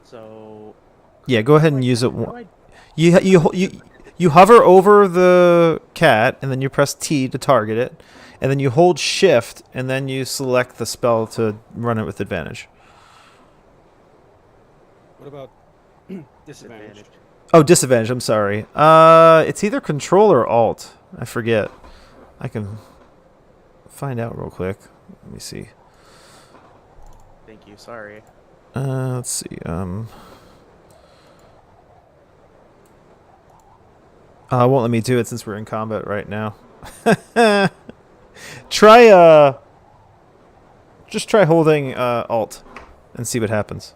So... Yeah, go ahead and use it. How do I- You hover over the cat, and then you press T to target it, and then you hold Shift, and then you select the spell to run it with advantage. What about disadvantage? Oh, disadvantage. I'm sorry. It's either Control or Alt. I forget. I can find out real quick. Let me see. Thank you, sorry. Let's see. It won't let me do it since we're in combat right now. Try Just try holding Alt and see what happens.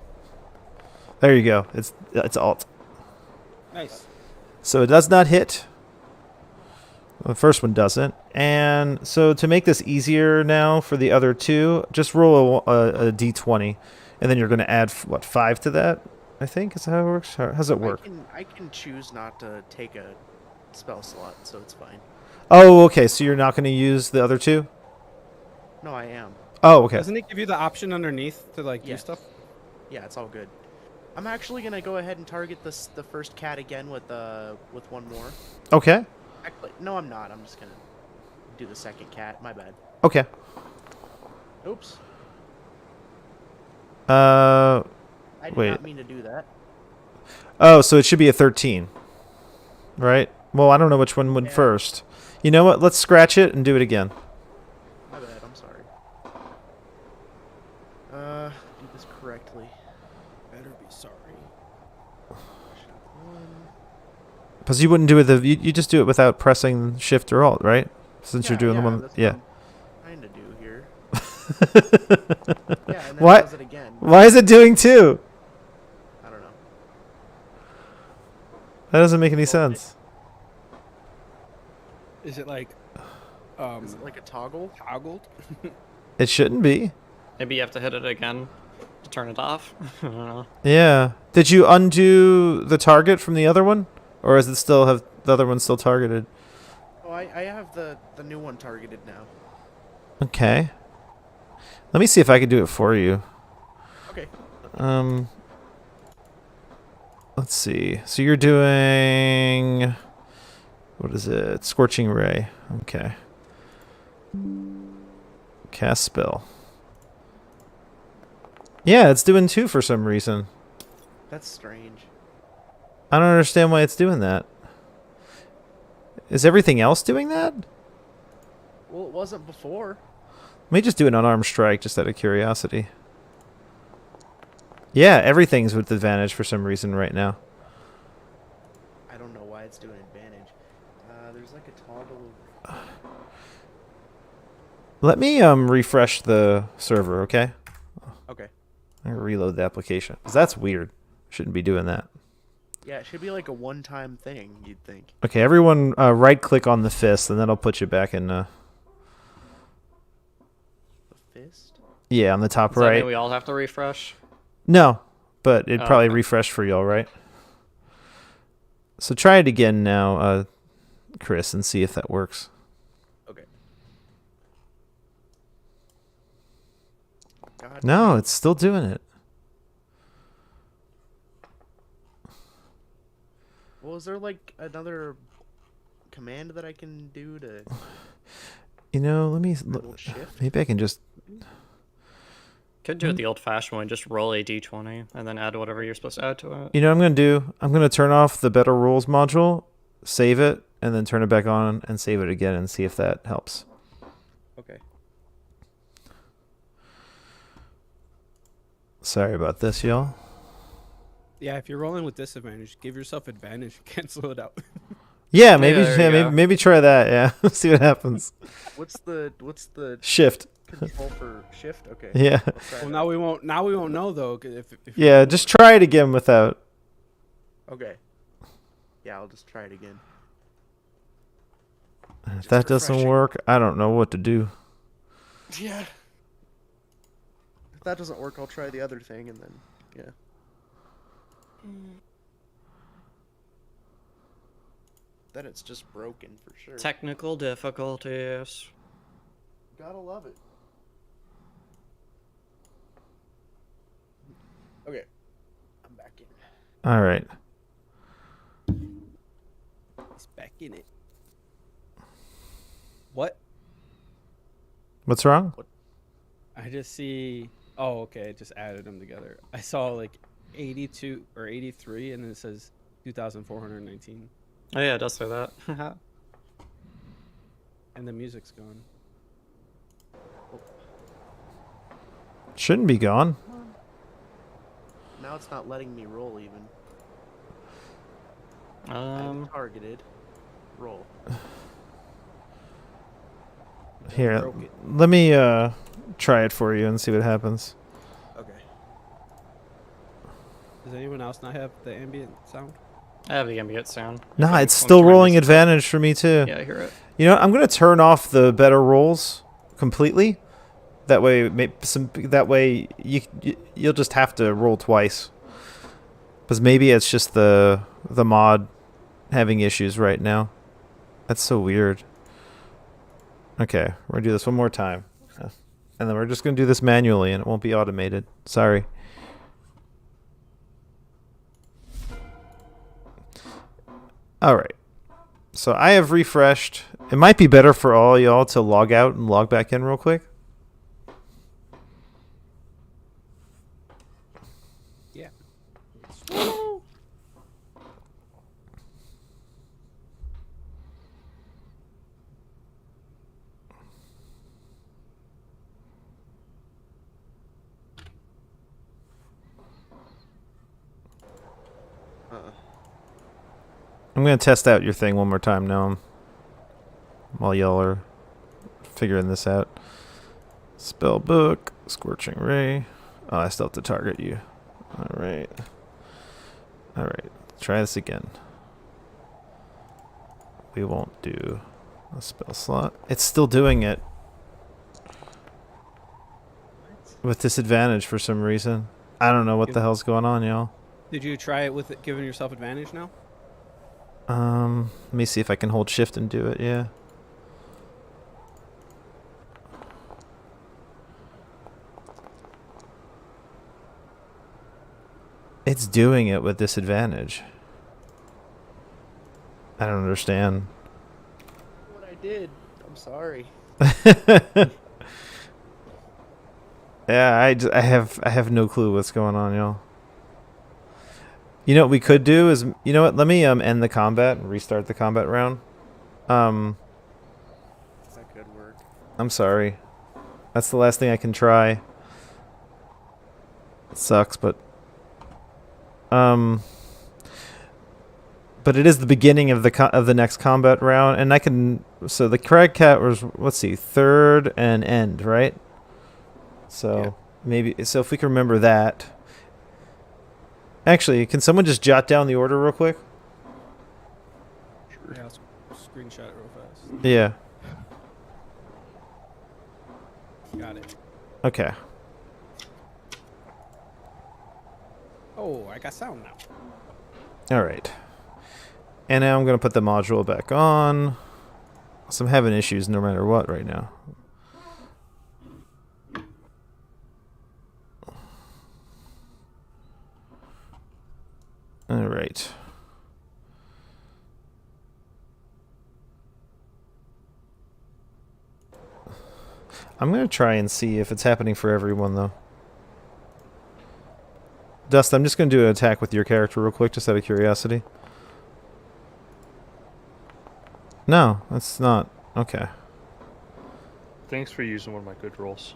There you go. It's Alt. Nice. So it does not hit. The first one doesn't. And so to make this easier now for the other two, just roll a d20, and then you're going to add, what, 5 to that? I think is how it works. How does it work? I can choose not to take a spell slot, so it's fine. Oh, okay. So you're not going to use the other two? No, I am. Oh, okay. Doesn't it give you the option underneath to like do Yes. stuff? Yeah, it's all good. I'm actually gonna go ahead and target the first cat again with one more. Okay. Actually, no, I'm not. I'm just gonna do the second cat. My bad. Okay. Oops. Uh, I did Wait. not mean to do that. oh, so it should be a 13, right? Well, I don't know which one went Yeah. first. You know what? Let's scratch it and do it again. My bad. I'm sorry. Do this correctly. Better be sorry. Because you wouldn't do it. You just do it without pressing Shift or Alt, right? Since you're doing the one. That's Yeah. what I'm trying to do here. Yeah, and then What? it does it again. Why is it doing 2? I don't know. That doesn't make any sense. Is it like Is it like a toggle? toggled? It shouldn't be. Maybe you have to hit it again to turn it off. I don't know. Yeah. Did you undo the target from the other one, or is it still have the other one still targeted? Oh, I have the new one targeted now. Okay. Let me see if I can do it for you. Okay. Let's see. So you're doing, what is it? Scorching Ray. Okay. Cast spell. Yeah, it's doing 2 for some reason. That's strange. I don't understand why it's doing that. Is everything else doing that? Well, it wasn't before. Let me just do an unarmed strike, just out of curiosity. Yeah, everything's with advantage for some reason right now. I don't know why it's doing advantage. There's like a toggle. Let me refresh the server, okay? Okay. I'm gonna reload the application. 'Cause that's weird. Shouldn't be doing that. Yeah, it should be like a one-time thing, you'd think. Okay, everyone right-click on the fist, and that'll put you back in... The fist? yeah, on the top Does that right. mean we all have to refresh? No, but it Oh, probably okay. refreshed for y'all, right? So try it again now, Chris, and see if that works. Okay. God. No, it's still doing it. Well, is there like another command that I can do to You know, let me... hold shift? maybe I can just... Could do it the old-fashioned way. Just roll a d20 and then add whatever you're supposed to add to it. You know what I'm going to do? I'm going to turn off the Better Rules module, save it, and then turn it back on and save it again and see if that helps. Okay. Sorry about this, y'all. Yeah, if you're rolling with disadvantage, give yourself advantage. Cancel it out. Yeah, maybe there you go. maybe try that. Yeah, see what happens. What's the Shift. control for shift? Okay. Yeah, I'll try Well, that. now we won't. Now we won't know though. 'Cause if yeah. Just try it again without. Okay. Yeah, I'll just try it again. If Just that doesn't refreshing. work, I don't know what to do. Yeah. If that doesn't work, I'll try the other thing and then yeah. Then it's just broken for sure. Technical difficulties. Gotta love it. Okay. I'm back in. All right. he's back in it. What? What's wrong? I just see. Oh, okay. I just added them together. I saw like 82 or 83, and then it says 2,419, Oh yeah, it does say that. and the music's gone. Shouldn't be gone. Now it's not letting me roll even. I'm targeted. Roll. Here, broke it. let me try it for you and see what happens. Okay. Does anyone else not have the ambient sound? I have the ambient sound. Nah, Okay, it's I'm still trying rolling this- advantage for me too. Yeah, I hear it. You know what? I'm gonna turn off the better rolls completely. That way, you'll just have to roll twice. Because maybe it's just the mod having issues right now. That's so weird. Okay, we're gonna do this one more time, and then we're just gonna do this manually, and it won't be automated. Sorry. All right. So I have refreshed. It might be better for all y'all to log out and log back in real quick. Yeah. I'm gonna test out your thing one more time now, while y'all are figuring this out. Spell book, scorching ray. Oh, I still have to target you. All right. All right. Try this again. We won't do a spell slot. It's still doing it with disadvantage for some reason. I don't know what the hell's going on, y'all. Did you try it with it giving yourself advantage now? Let me see if I can hold shift and do it. Yeah. It's doing it with disadvantage. I don't understand. What I did. I'm sorry. Yeah, I have no clue what's going on, y'all. You know what we could do is, you know what? Let me end the combat and restart the combat round. That could work. I'm sorry. That's the last thing I can try. It sucks, but it is the beginning of the next combat round, and I can. So the crag cat was, let's see, third and end, right? So Yeah. maybe, so if we can remember that. Actually, can someone just jot down the order real quick? Yeah, I'll screenshot it real fast. Yeah. Got it. Okay. Oh, I got sound now. All right. And now I'm going to put the module back on. So I'm having issues no matter what right now. All right. I'm going to try and see if it's happening for everyone, though. Dust, I'm just going to do an attack with your character real quick, just out of curiosity. No, that's not. Okay. Thanks for using one of my good rolls.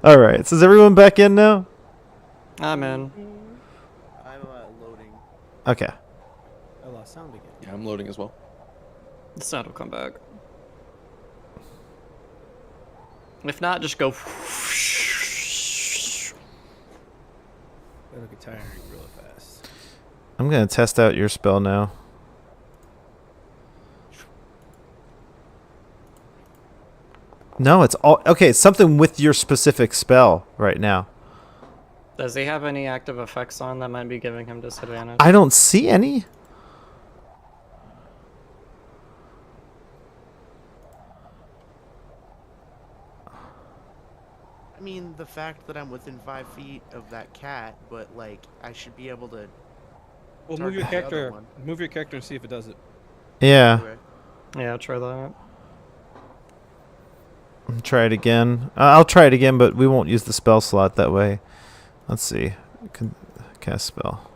All right. So is everyone back in now? I'm in. I'm loading. Okay. I lost sound again. Yeah, I'm loading as well. The sound will come back. If not, just go. That'll get tiring real fast. I'm going to test out your spell now. No, it's all okay. It's something with your specific spell right now. Does he have any active effects on that might be giving him disadvantage? I don't see any. I mean, the fact that I'm within 5 feet of that cat, but like I should be able to. Well, move your target the other character. one. Move your character and see if it does it. Yeah. Okay. Yeah, try that. Try it again. I'll try it again, but we won't use the spell slot that way. Let's see. Cast spell.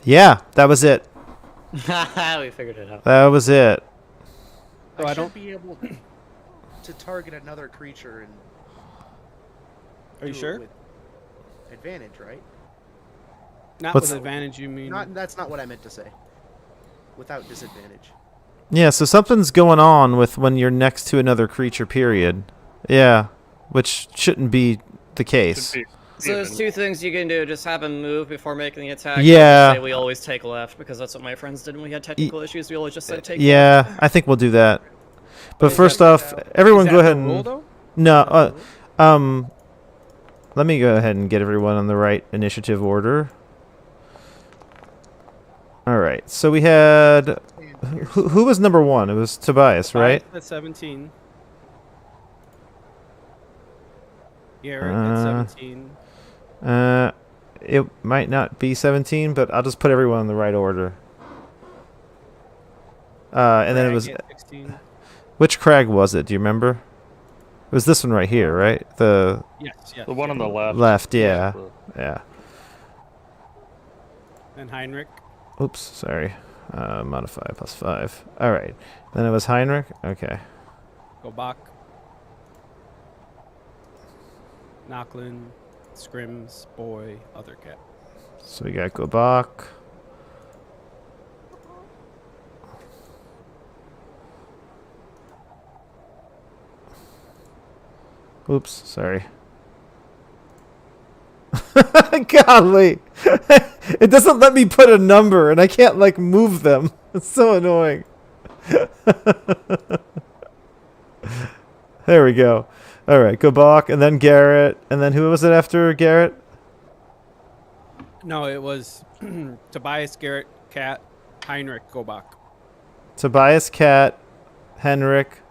Yeah, that was it. We figured it out. That was it. So I I don't- should be able to target another creature and. Are you do it sure? With advantage, right? Not What's- with advantage, you mean? Not. That's not what I meant to say. without disadvantage. Yeah, so something's going on with when you're next to another creature, period. Yeah, which shouldn't be the case. Should be So there's even. two things you can do. Just have him move before making the attack. Yeah. Say we always take left because that's what my friends did when we had technical issues. We always just said take Yeah, left. I think we'll do that. But Is first that- off, everyone Is go that ahead the rule, and though? no, let me go ahead and get everyone on the right initiative order. All right, so we had who was number 1? It was Tobias, right? At 17. Garrett Uh, at 17. It might not be 17, but I'll just put everyone in the right order. And then it Crag was at 16. which crag was it? Do you remember? It was this one right here, right? The Yes, yes. The one on the left. left, yeah, The- yeah. And Heinrich. Oops, sorry. Modify +5. All right. Then it was Heinrich. Okay. Go Bach. Nocklin. Scrims. Boy. Other cat. So we got Gobak. Oops, sorry. Golly. It doesn't let me put a number and I can't like move them. It's so annoying. There we go. All right, Gobak and then Garrett and then who was it after Garrett? No, it was Tobias, Garrett, Cat, Heinrich, go Bach. Tobias, Cat, Henrik.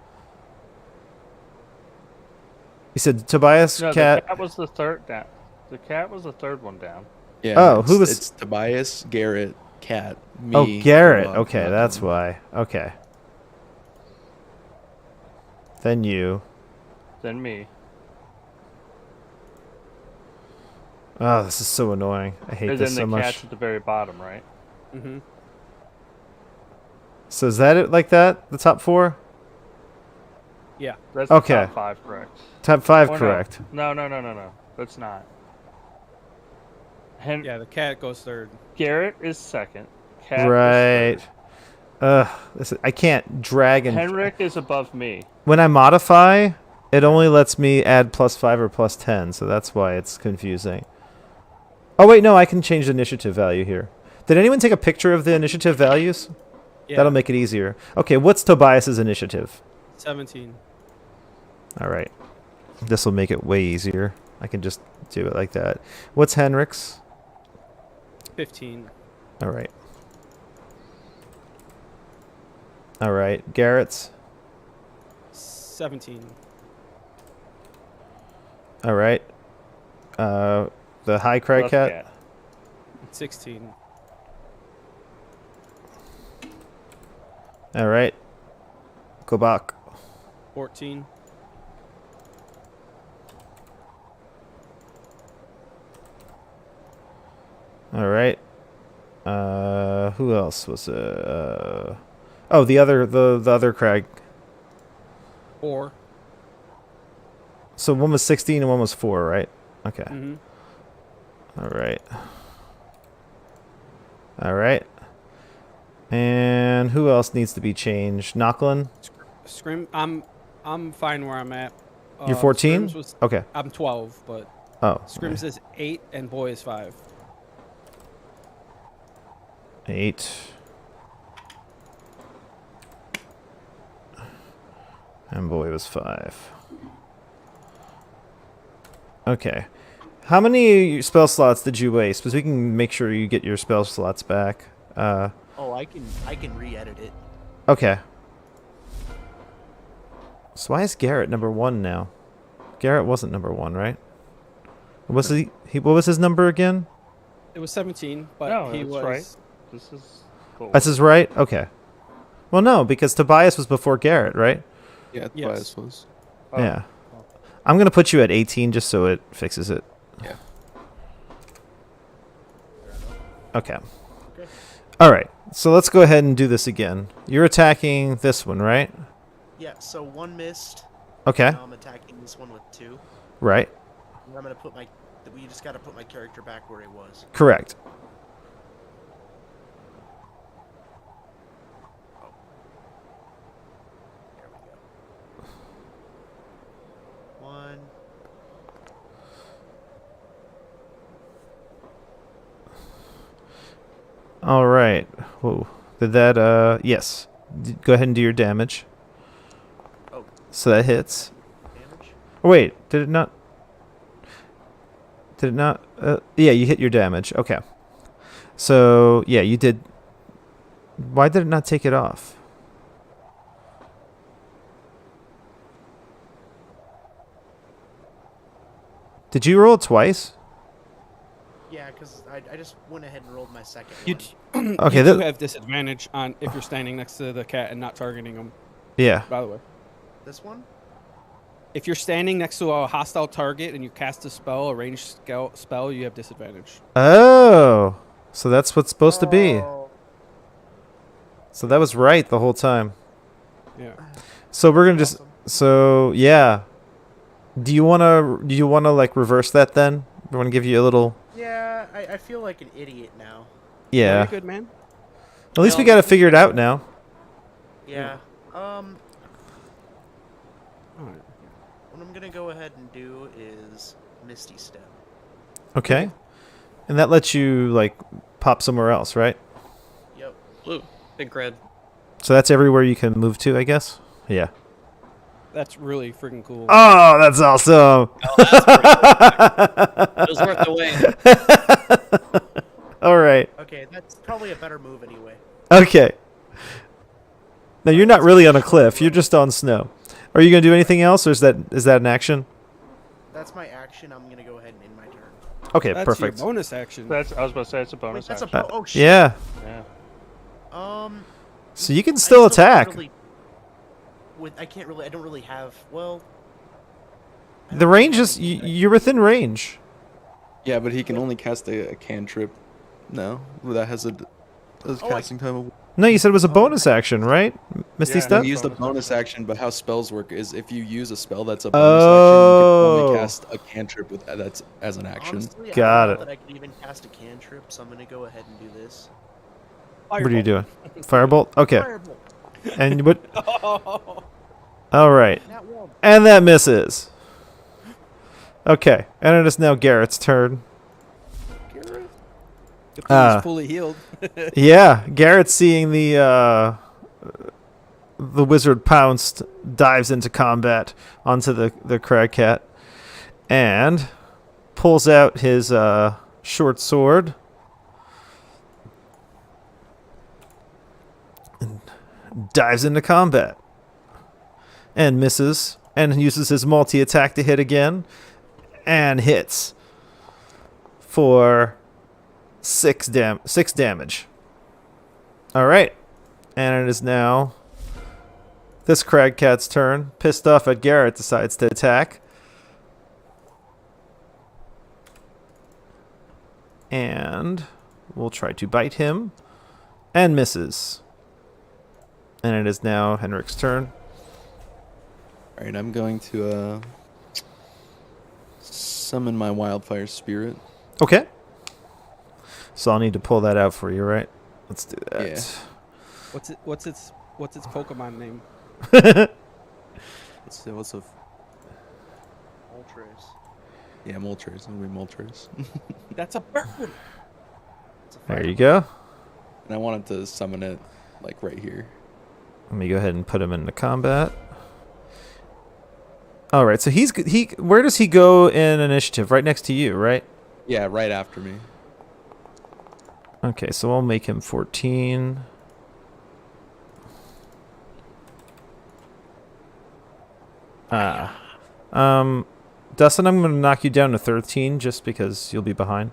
You said Tobias, No, Cat. the cat was the third down. The cat was the third one down. Yeah. Oh, who was- It's Tobias, Garrett, Cat, me. Oh, Garrett. Bob, Okay, Bob. that's why. Okay. Then you. Then me. Oh, this is so annoying. I hate And this then so the cat's much. at the very bottom, right? Mm-hmm. So is that it like that? The top 4? Yeah. That's Okay. the top 5, correct? Top 5, Or no. correct. No. That's not. Yeah, the cat goes third. Garrett is second. Cat Right. is third. I can't drag and... Henrik is above me. When I modify, it only lets me add +5 or +10, so that's why it's confusing. Oh, wait, no, I can change the initiative value here. Did anyone take a picture of the initiative values? Yeah. That'll make it easier. Okay, what's Tobias's initiative? 17. All right. This will make it way easier. I can just do it like that. What's Henrik's? 15. All right. All right. Garrett's? 17. All right. The high cry Plus cat? 16. All right. Gobak. 14. All right. Who else was oh, the other crag. 4. So one was 16 and one was 4, right? Okay. Mm-hmm. All right. All right. And who else needs to be changed? Nocklin? Scrim. I'm fine where I'm at. You're 14? Scrims was, Okay. I'm 12, but Oh. Scrims is 8 and Boy is 5. 8. And boy was 5. Okay. How many spell slots did you waste? Because we can make sure you get your spell slots back. Oh, I can re-edit it. Okay. So why is Garrett number 1 now? Garrett wasn't number 1, right? Was he what was his number again? It was 17, but No, he that's was right. This is. Cool. That's his right? Okay. Well, no, because Tobias was before Garrett, right? Yeah, Yes. Tobias was. Oh. Yeah. I'm going to put you at 18 just so it fixes it. Yeah. Okay. All right. So let's go ahead and do this again. You're attacking this one, right? Yeah, so 1 missed. Okay. Now I'm attacking this one with 2. Right. And I'm gonna put my. We just gotta put my character back where he was. Correct. All right. Whoa. Did that? Yes. Go ahead and do your damage. Oh, So that hits. damage. Oh, wait. Did it not? Did it not? Yeah, you hit your damage. Okay. So yeah, you did. Why did it not take it off? Did you roll it twice? Yeah, because I just went ahead and rolled my second You, one. Okay, you do that- have disadvantage on if you're standing next to the cat and not targeting him. Yeah. By the way, This one? if you're standing next to a hostile target and you cast a spell, a ranged spell, you have disadvantage. Oh, so that's what's supposed to be. Oh. So that was right the whole time. Yeah. So we're gonna just. Awesome. So yeah. Do you wanna like reverse that then? We want to give you a little. Yeah, I feel like an idiot now. Yeah. Very good, man. At least we got to figure it out now. Yeah. Alright. What I'm gonna go ahead and do is Misty Step. Okay. And that lets you like pop somewhere else, right? Yep. Blue. Big red. So that's everywhere you can move to, I guess. Yeah. That's really freaking cool. Oh, that's awesome. It was worth the wait. All right. Okay, that's probably a better move anyway. Okay. Now you're not really on a cliff. You're just on snow. Are you gonna do anything else, or is that an action? That's my action. I'm gonna go ahead and end my turn. Okay, That's perfect. your bonus action. I was about to say it's a Wait, bonus that's action. oh shit. Yeah. Yeah. So you can I still can't attack. really- I don't really have. Well. I The don't really range have is anything that- you're within range. Yeah, but he can only cast a cantrip. No, that has a casting time of. No, you said it was a bonus action, right? Misty Yeah, step. You use the Bonus bonus action, but how spells work is if you use a spell that's a bonus Oh. action, you can only cast a cantrip with that's as an action. Honestly, Got I it. don't know that I can even cast a cantrip, so I'm gonna go ahead and do this. What are you doing? Firebolt. Okay. Firebolt. And what? All right. That one. And that misses. Okay. And it is now Garrett's turn. Garrett. Good thing he's fully healed. Yeah, Garrett, seeing the wizard pounced, dives into combat onto the crag cat and pulls out his short sword and dives into combat and misses and uses his multi-attack to hit again and hits for 6 damage. All right. And it is now this crag cat's turn. Pissed off at Garrett, decides to attack. And we'll try to bite him. And misses. And it is now Henrik's turn. All right, I'm going to summon my wildfire spirit. Okay. So I'll need to pull that out for you, right? Let's do that. Yeah. What's its Pokemon name? What's a Moltres. yeah Moltres? I'm gonna be Moltres. That's a bird. It's a There you go. And I wanted to summon it like right here. Let me go ahead and put him into combat. All right, so where does he go in initiative? Right next to you, right? Yeah, right after me. Okay, so I'll make him 14. Dustin, I'm going to knock you down to 13 just because you'll be behind.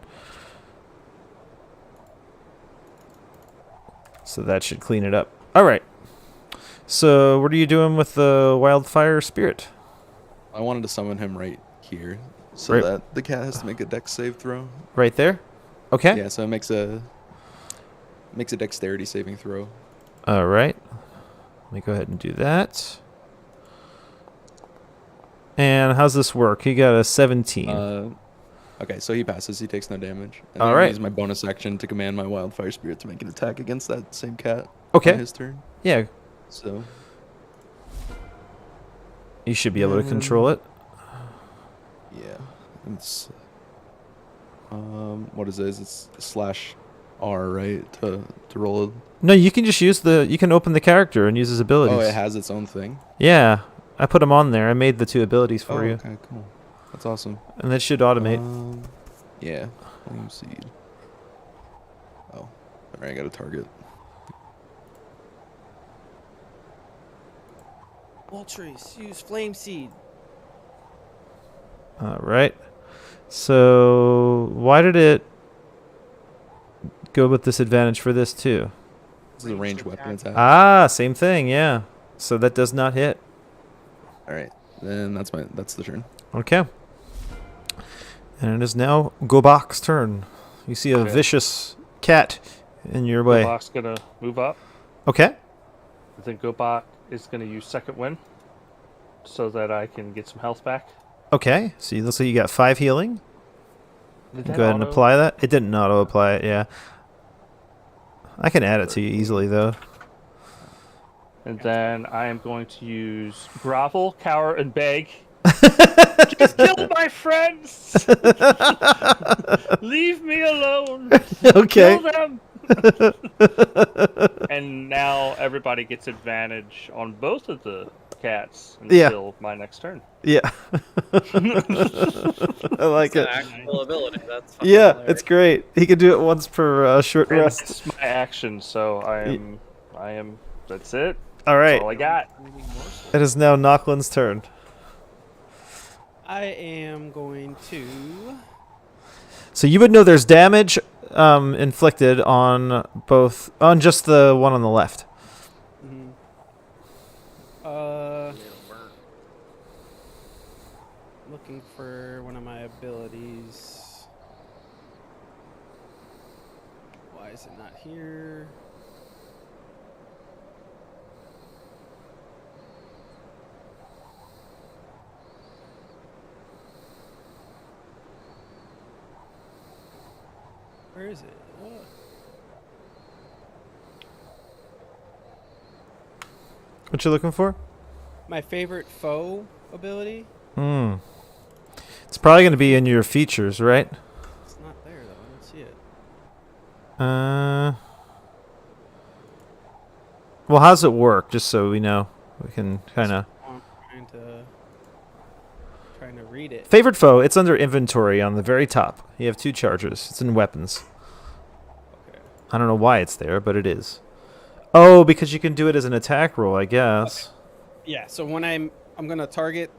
So that should clean it up. All right. So what are you doing with the wildfire spirit? I wanted to summon him right here, so Right. that the cat has to make a dex save throw. Right there? Okay. Yeah, so it makes a dexterity saving throw. All right. Let me go ahead and do that. And how's this work? He got a 17. Okay, so he passes. He takes no damage. And All then I right. use my bonus action to command my wildfire spirit to make an attack against that same cat. Okay. On his turn. Yeah, So you should be able to control it. yeah, it's what is it? It's slash R, right? To roll. No, you can just use you can open the character and use his abilities. Oh, it has its own thing. Yeah, I put them on there. I made the 2 abilities for you, Okay, cool. That's awesome. and that should automate. Yeah. Flame seed. Oh, all right. I got a target. Ultras, use flame seed. All right. So why did it go with disadvantage for this too? This is a ranged weapon attack. Ah, same thing. Yeah. So that does not hit. All right. Then that's the turn. Okay. And it is now Gobak's turn. You see a Okay. vicious cat in your way. Gobak's gonna move up. Okay. I think Gobak is gonna use second wind so that I can get some health back. Okay. So looks like you got 5 healing. Did Go that ahead and auto? apply that. It didn't auto apply it. Yeah. I can add it to you easily though. And then I am going to use grovel, cower, and beg. Just kill my friends. Leave me alone. Okay. Kill them. And now everybody gets advantage on both of the cats Yeah. until my next turn. Yeah. I like It's an it. actual ability. That's fucking Yeah, hilarious. it's great. He can do it once per short And rest. it's my action, so I am. That's it. All right. That's all I got. It is now Nocklin's turn. I am going to. So you would know there's damage inflicted on just the one on the left. Mhm. Looking for one of my abilities. Why is it not here? Where is it? What you looking for? My favorite foe ability? It's probably going to be in your features, right? It's not there though. I don't see it. Well, how's it work? Just so we know, we can kind of. I'm trying to read it. Favorite foe. It's under inventory on the very top. You have 2 charges. It's in weapons. Okay. I don't know why it's there, but it is. Oh, because you can do it as an attack roll, I guess. Yeah. So when I'm gonna target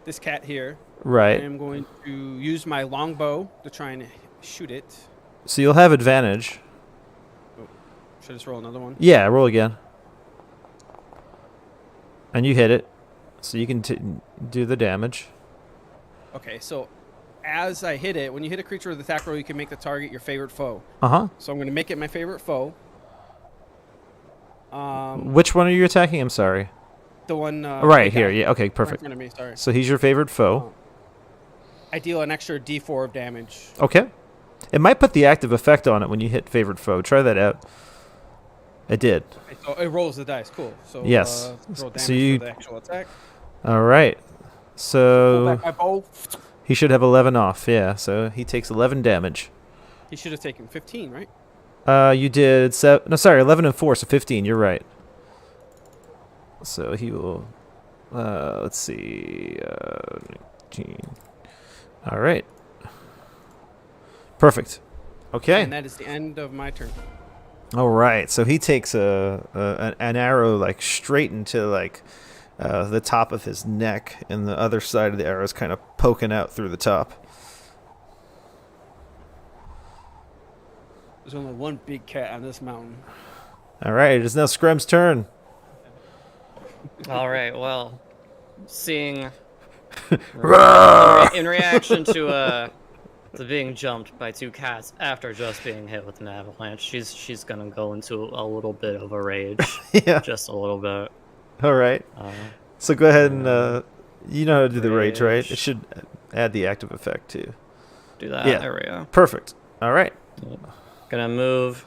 this cat here. Right. I'm going to use my longbow to try and shoot it. So you'll have advantage. Should I just roll another one? Yeah, roll again. And you hit it. So you can do the damage. Okay, so as I hit it, when you hit a creature with attack roll, you can make the target your favorite foe. Uh-huh. So I'm going to make it my favorite foe. Which one are you attacking? I'm sorry. The one Right here. Yeah. Okay, right in perfect. front of me, sorry. So he's your favorite foe. I deal an extra D4 of damage. Okay. It might put the active effect on it when you hit favorite foe. Try that out. It did. So it rolls the dice. Cool. So Yes. roll damage So you- for the actual attack. All right. Pull So back my bow. he should have 11 off. Yeah. So he takes 11 damage. He should have taken 15, right? You did 11 and 4, so 15. You're right. So he will. Let's see. 19. All right. Perfect. Okay. And that is the end of my turn. All right. So he takes an arrow like straight into like the top of his neck, and the other side of the arrow is kind of poking out through the top. There's only one big cat on this mountain. All right. It is now Scrum's turn. All right. Well, seeing in reaction to being jumped by 2 cats after just being hit with an avalanche, she's gonna go into a little bit of a rage, Yeah. just a little bit. All right. So go ahead and you know how to do the rage, right? It Rage. should add the active effect too. Do that. Yeah. There we go. Perfect. All right. Gonna move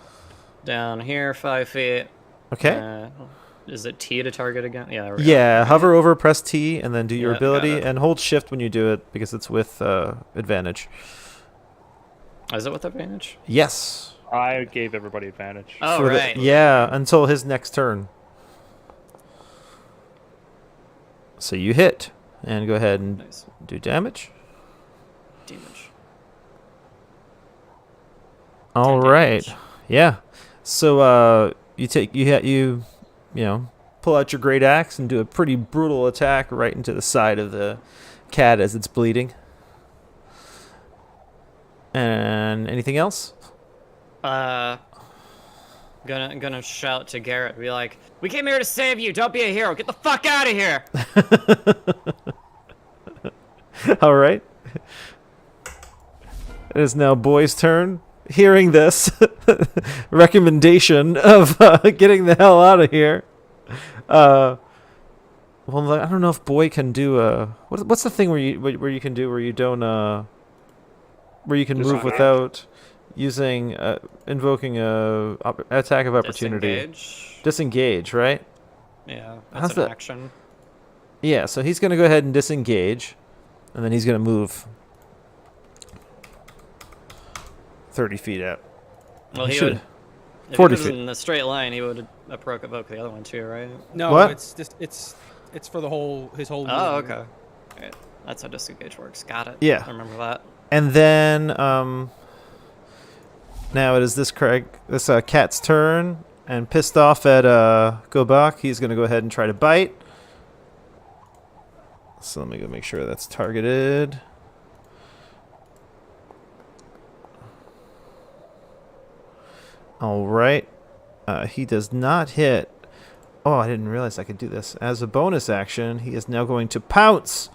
down here 5 feet. Okay. Is it T to target again? Yeah. There we go. Yeah. Hover over, press T, and then do your Yeah, got ability, it. and hold Shift when you do it because it's with advantage. Is it with advantage? Yes. I gave everybody advantage. Oh, For the- right. yeah, until his next turn. So you hit. And go ahead and Nice. do damage. Damage. All 10 right. damage. Yeah. So you pull out your great axe and do a pretty brutal attack right into the side of the cat as it's bleeding. And anything else? Gonna shout to Garrett, be like, "We came here to save you. Don't be a hero. Get the fuck out of here." All right. It is now Boy's turn. Hearing this recommendation of getting the hell out of here. Well, I don't know if Boy can do a. What's the thing where you can do where you don't where you can move Disengage. without using invoking a attack of opportunity. Disengage. Disengage, right? Yeah, How's that's an that? action. Yeah, so he's going to go ahead and disengage, and then he's going to move 30 feet out. Well, He he should- would. If 40 he was feet. in the straight line, he would approach evoke the other one too, right? No, What? it's just it's for the whole his whole. Oh, movement. okay. Alright, that's how disengage works. Got it. Yeah. I remember that. And then now it is this cat's turn, and pissed off at Gobak, he's going to go ahead and try to bite. So let me go make sure that's targeted. All right. He does not hit. Oh, I didn't realize I could do this. As a bonus action, he is now going to pounce.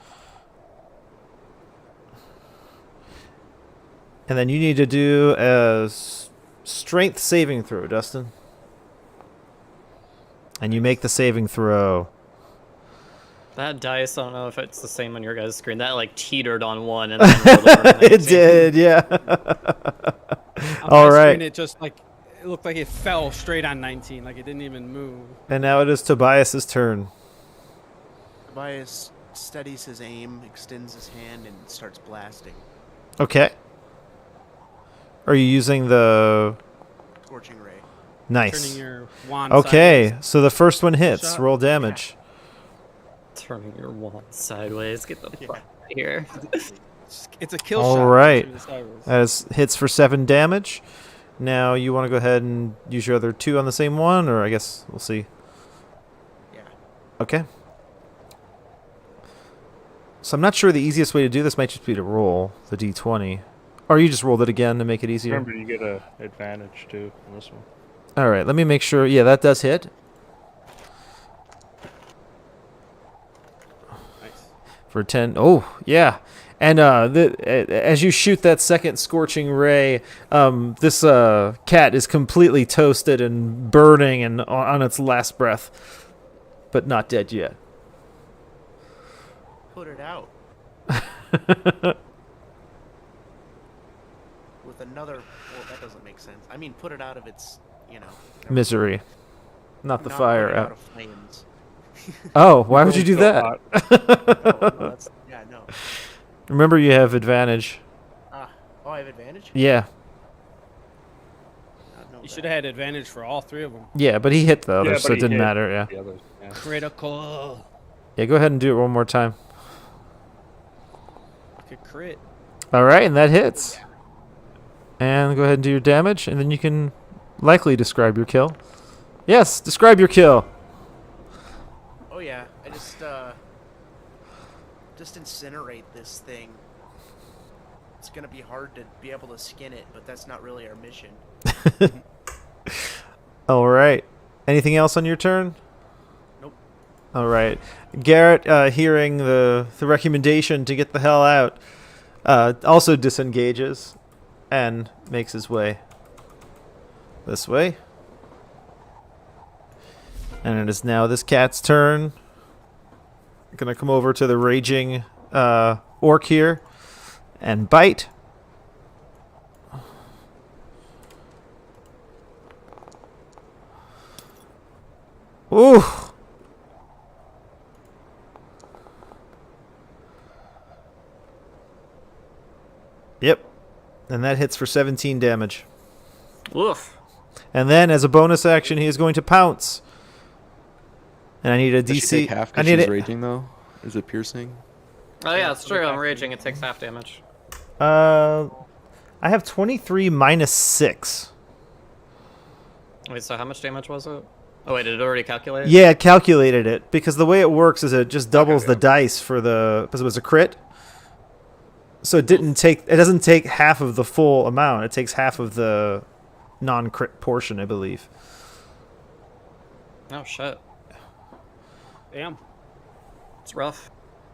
And then you need to do a strength saving throw, Dustin. And you make the saving throw. That dice, I don't know if it's the same on your guys' screen. That like teetered on one and then rolled over to It 19. did, yeah. On All my right. screen, it just like it looked like it fell straight on 19, like it didn't even move. And now it is Tobias's turn. Tobias steadies his aim, extends his hand, and starts blasting. Okay. Are you using the... Scorching ray. Nice. Turning your wand. Okay, sideways. so the first one hits. Shot. Roll damage. Turning your wand sideways. Get the fuck out of here. It's a kill All shot. right. Turn it sideways. That is hits for 7 damage. Now you want to go ahead and use your other 2 on the same one, or I guess we'll see. Yeah. Okay. So I'm not sure the easiest way to do this might just be to roll the d20. Or you just rolled it again to make it easier. Remember, you get a advantage too on this one. All right, let me make sure. Yeah, that does hit. Nice. For 10. Oh, yeah. And as you shoot that second scorching ray, this cat is completely toasted and burning and on its last breath, but not dead yet. Put it out. With another. Well, that doesn't make sense. I mean, put it out of its, never mind. Misery. Not the Not fire. put it out out. of flames. Oh, why would you do So that? hot. No, that's, yeah, no. Remember, you have advantage. Oh, I have advantage? Yeah. Not know You that. should have had advantage for all 3 of them. Yeah, but he hit the Yeah, others, but so it he didn't hit matter. Yeah. The others, yeah. Critical. Yeah, go ahead and do it one more time. Like a crit. All right, and that hits. And go ahead and do your damage, and then you can likely describe your kill. Yes, describe your kill. Oh yeah, I just incinerate this thing. It's gonna be hard to be able to skin it, but that's not really our mission. All right. Anything else on your turn? Nope. All right. Garrett, hearing the recommendation to get the hell out, also disengages and makes his way this way. And it is now this cat's turn. Gonna come over to the raging orc here and bite. Ooh. Yep. And that hits for 17 damage. Oof. And then, as a bonus action, he is going to pounce. And I need a Does she DC. take half I because need she's it. raging though? Is it piercing? Oh yeah, it's true. I'm raging. It takes half damage. I have 23 minus 6. Wait, so how much damage was it? Oh wait, did it already calculate? Yeah, it calculated it because the way it works is it just doubles the dice for the because it was a crit. So it doesn't take half of the full amount. It takes half of the non-crit portion, I believe. Oh shit. Damn. It's rough.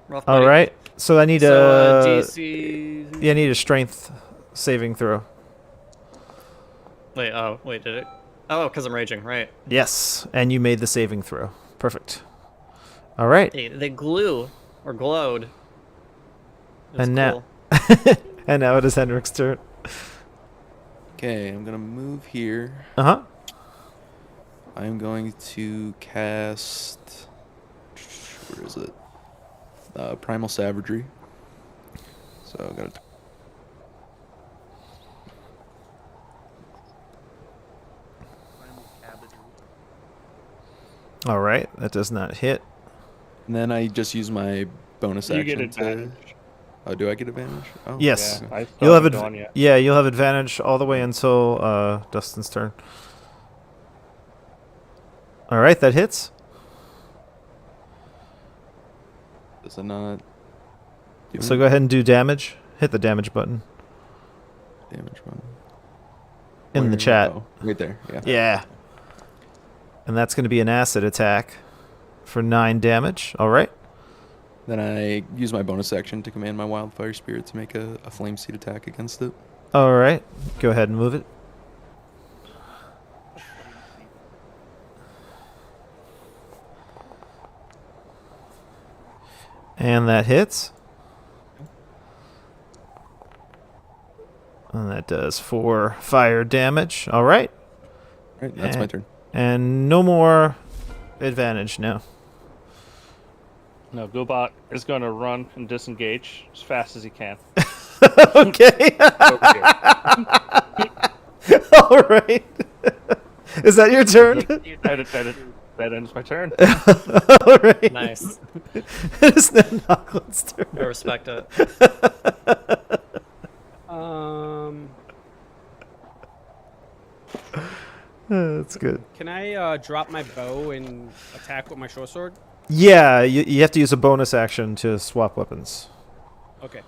Rough. All buddy. right. So I need So, a DC. Yeah, I need a strength saving throw. Wait, did it? Oh, because I'm raging, right. Yes, and you made the saving throw. Perfect. All right. They glue or glowed. It was And now- cool. And now it is Henrik's turn. Okay, I'm gonna move here. Uh-huh. I'm going to cast. Where is it? Primal Savagery. So I gotta. All right. That does not hit. And then I just use my bonus You action. get advantage. Oh, do I get advantage? Oh. Yes. Yeah, I You'll have haven't gone yet. yeah, you'll have advantage all the way until Dustin's turn. All right, that hits. Does it not? Do So go ahead and do damage. Hit the damage button Damage one. in the Where- chat. Oh, right there. Yeah. Yeah. And that's going to be an acid attack for 9 damage. All right. Then I use my bonus action to command my wildfire spirit to make a flame seed attack against it. All right. Go ahead and move it. And that hits. And that does 4 fire damage. All right. Right, that's my And- turn. And no more advantage now. No, Gobot is going to run and disengage as fast as he can. Okay. Okay. All right. Is that your turn? That ends my turn. All right. Nice. It is now Nocklin's turn. I respect it. That's good. Can I drop my bow and attack with my short sword? Yeah, you have to use a bonus action to swap weapons. Okay.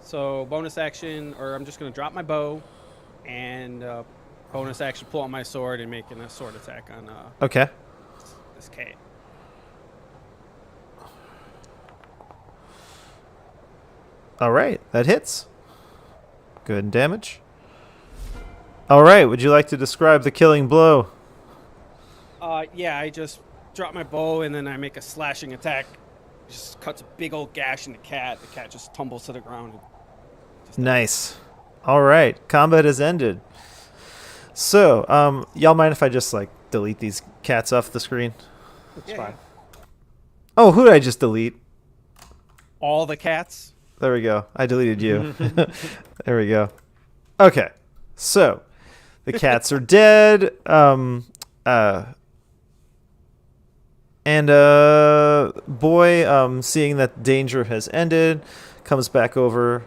So bonus action, or I'm just gonna drop my bow, and bonus action pull out my sword and making a sword attack on Okay. this cat. All right, that hits. Good damage. All right, would you like to describe the killing blow? Yeah, I just drop my bow and then I make a slashing attack. Just cuts a big old gash in the cat. The cat just tumbles to the ground. Nice. All right, combat has ended. So, y'all mind if I just like delete these cats off the screen? It's fine. Oh, who did I just delete? All the cats. There we go. I deleted you. There we go. Okay. So, the cats are dead. Boy, seeing that danger has ended, comes back over,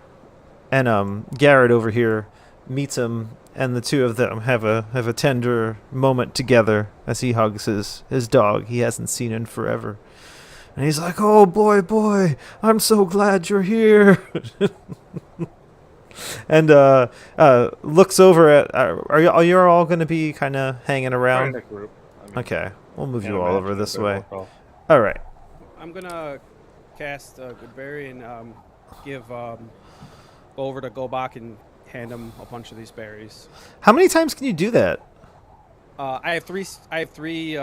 and Garrett over here meets him, and the two of them have a tender moment together as he hugs his dog he hasn't seen in forever. And he's like, "Oh boy, I'm so glad you're here." And looks over at. Are you all going to be kind of hanging We're in around? a group. I mean, Okay, we'll move can't you all over imagine this they're way. all- All right. I'm gonna cast Goodberry and give go over to Gobak and hand him a bunch of these berries. How many times can you do that? I have three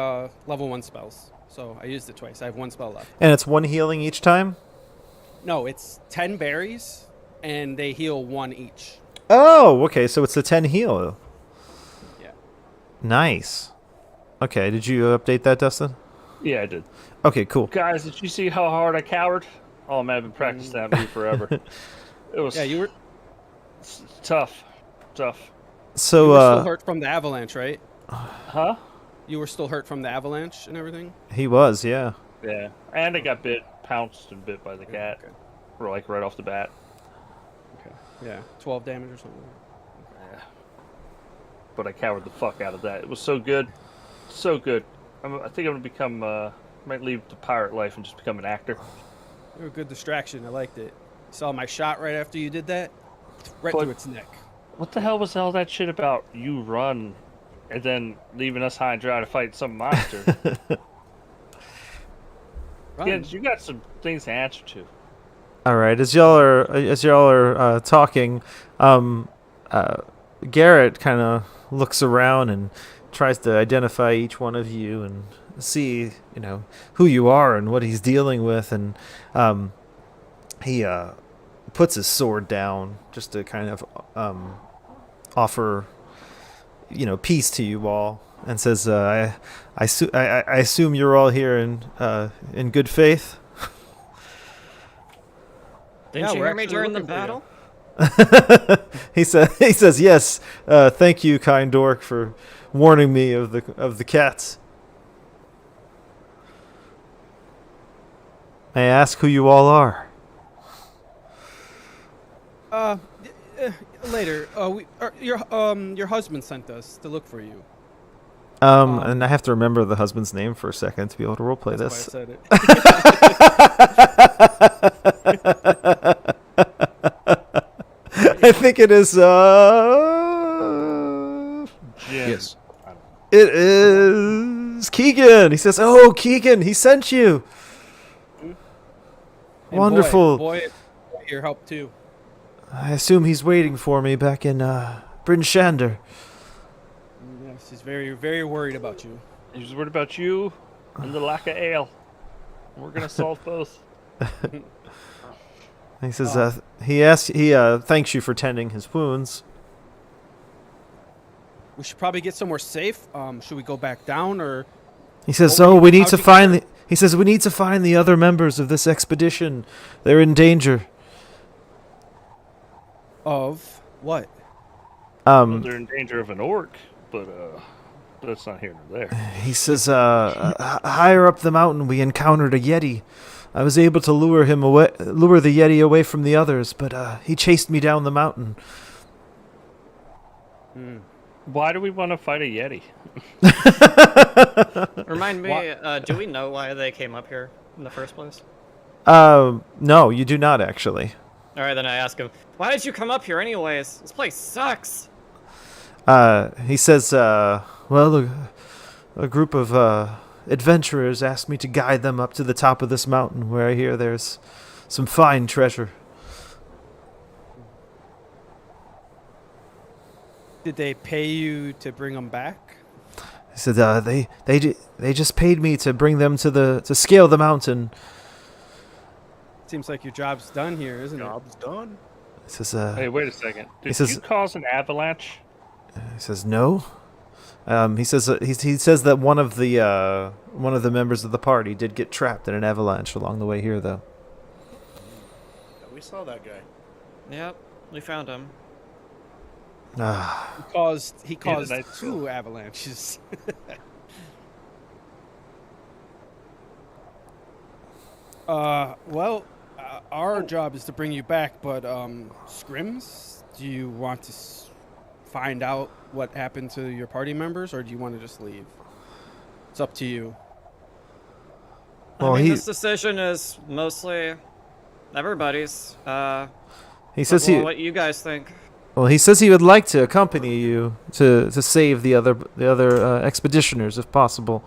level 1 spells, so I used it twice. I have 1 spell left. And it's 1 healing each time? No, it's 10 berries, and they heal 1 each. Oh, okay, so it's a 10 heal. Yeah. Nice. Okay, did you update that, Dustin? Yeah, I did. Okay, cool. Guys, did you see how hard I cowered? Oh man, I've been practicing that move forever. It was. Yeah, you were It's tough. So, You were still hurt from the avalanche, right? Huh? You were still hurt from the avalanche and everything? he was, yeah. Yeah. And I got pounced and bit by the cat. Okay. Or like right off the bat. Okay. Yeah. 12 damage or something. Yeah. But I cowered the fuck out of that. It was so good. So good. I think I'm gonna become might leave the pirate life and just become an actor. You were a good distraction. I liked it. Saw my shot right after you did that. Right But- through its neck. What the hell was all that shit about you run and then leaving us high and dry to fight some monster? Run. Yeah, you got some things to answer to. All right, as y'all are talking, Garrett kind of looks around and tries to identify each one of you and see, who you are and what he's dealing with, and he puts his sword down just to kind of offer, peace to you all, and says, I assume you're all here in good faith." Didn't Yeah, you we're hear me actually during the looking for you. battle? He says yes. Thank you, kind orc, for warning me of the cats. May I ask who you all are? Later. Your husband sent us to look for you. And I have to remember the husband's name for a second to be able to roleplay That's this. why I said it. I think it is. Jim. Yes. It is Keegan. He says, "Oh, Keegan, he sent you." And Wonderful. Boy, here help too. I assume he's waiting for me back in Bryn Shander. Yes, he's very, very worried about you. He was worried about you and the lack of ale. We're gonna solve both. He says, he thanks you for tending his wounds. We should probably get somewhere safe. Should we go back down or? He says, What were "Oh, you- we need how'd to you get find there? the." He says, "We need to find the other members of this expedition. They're in danger." Of what? Well, they're in danger of an orc, but that's not here nor there. He says, "Higher up the mountain, we encountered a yeti. I was able to lure the yeti away from the others, but he chased me down the mountain." Why do we want to fight a yeti? Remind me, do we know why they came up here in the first place? No, you do not actually. All right, then I ask him, why did you come up here anyways? This place sucks. He says, "Well, a group of adventurers asked me to guide them up to the top of this mountain, where I hear there's some fine treasure." Did they pay you to bring them back? He said, "They just paid me to bring them to scale the mountain." Seems like your job's done here, isn't Job's done. He says, Hey, wait a second. Did says- you cause an avalanche? He says no. He says he says that one of the members of the party did get trapped in an avalanche along the way here, though. Yeah, we saw that guy. Yep, we found him. Ah, He caused nice 2 avalanches. Well, our job is to bring you back, but Scrims, do you want to find out what happened to your party members, or do you want to just leave? It's up to you. Well, I mean, he- this decision is mostly everybody's. he says What you guys think? he says he would like to accompany you to save the other expeditioners if possible,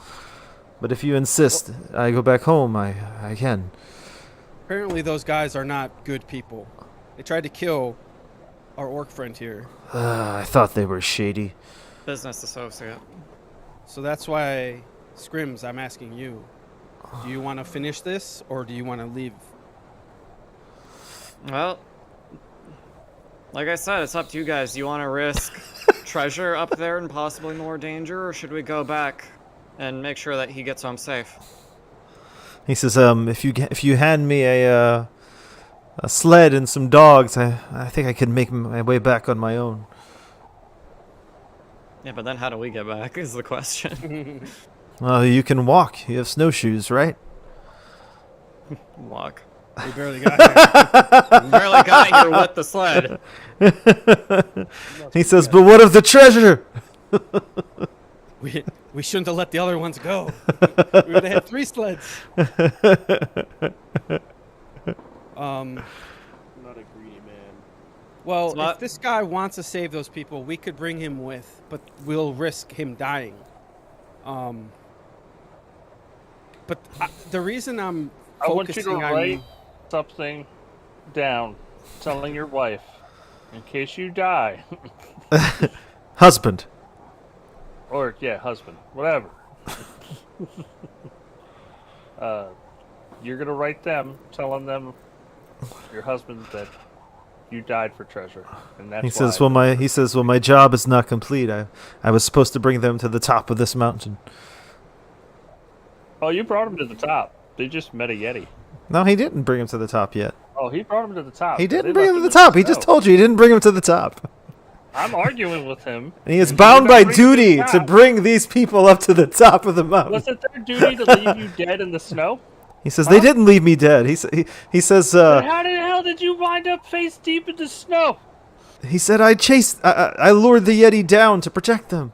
but if you insist, I go back home. I can. Apparently, those guys are not good people. They tried to kill our orc friend here. I thought they were shady. Business associate. So that's why, Scrims, I'm asking you. Do you want to finish this, or do you want to leave? Well, like I said, it's up to you guys. Do you want to risk treasure up there and possibly more danger, or should we go back and make sure that he gets home safe? He says, if you hand me a sled and some dogs, I think I can make my way back on my own. Yeah, but then how do we get back is the question. Well, you can walk. You have snowshoes, right? Walk. We barely got here. Barely got here with the sled. He says, but what of the treasure? We shouldn't have let the other ones go. We would have had 3 sleds. I'm not a greedy man. Well, It's not- if this guy wants to save those people, we could bring him with, but we'll risk him dying. But the reason I'm I want you to focusing write on something down, telling your wife, in case you die, Husband. or husband, whatever. You're gonna write them, telling them, your husband, that you died for treasure, and that's He why. says, well, my job is not complete. I was supposed to bring them to the top of this mountain. Oh, you brought him to the top. They just met a Yeti. No, he didn't bring him to the top yet. Oh, he brought him to the top. He They didn't bring left him to the in top. He just snow. told you he didn't bring him to the top. I'm arguing with him. And he is and bound you're by not bringing him duty the to top. bring these people up to the top of the mountain. Was it their duty to leave you dead in the snow? He says, they didn't leave me dead. He says, Then how the hell did you wind up face deep in the snow? he said, I lured the Yeti down to protect them.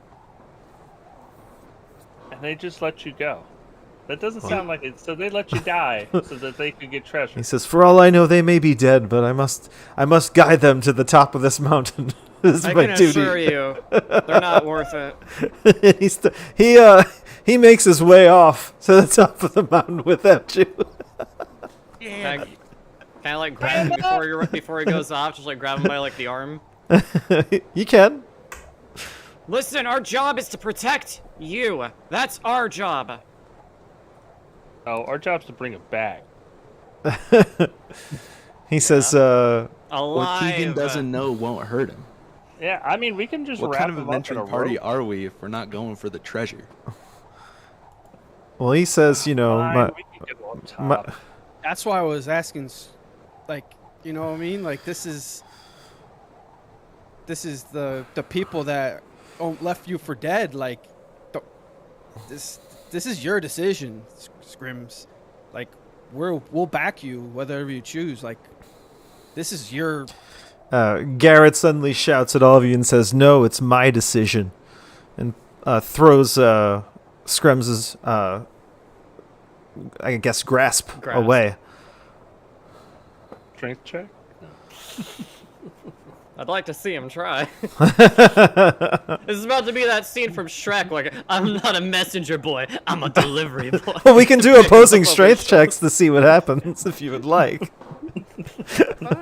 And they just let you go. That doesn't sound like it. So they let you die so that they could get treasure. He says, for all I know, they may be dead, but I must guide them to the top of this mountain. This is I my can duty. assure you, they're not worth it. He makes his way off to the top of the mountain without you. Can I like grab him before he goes off? Just like grab him by like the arm. You can. Listen, our job is to protect you. That's our job. Oh, our job's to bring it back. He says, What Alive. Keegan doesn't know won't hurt him. Yeah, I mean, we can just What wrap kind of him up in a adventuring party rope. are we if we're not going for the treasure? well, he says, Fine, we can get on top. That's why I was asking, like, you know what I mean? Like, this is the people that left you for dead. Like, this is your decision, Scrims. Like, we'll back you whatever you choose. Like, this is your. Garrett suddenly shouts at all of you and says, no, it's my decision. And throws Screms's, I guess, grasp away. Strength check? I'd like to see him try. This is about to be that scene from Shrek, like, I'm not a messenger boy, I'm a delivery boy. Well, we can do opposing strength checks to see what happens if you would like.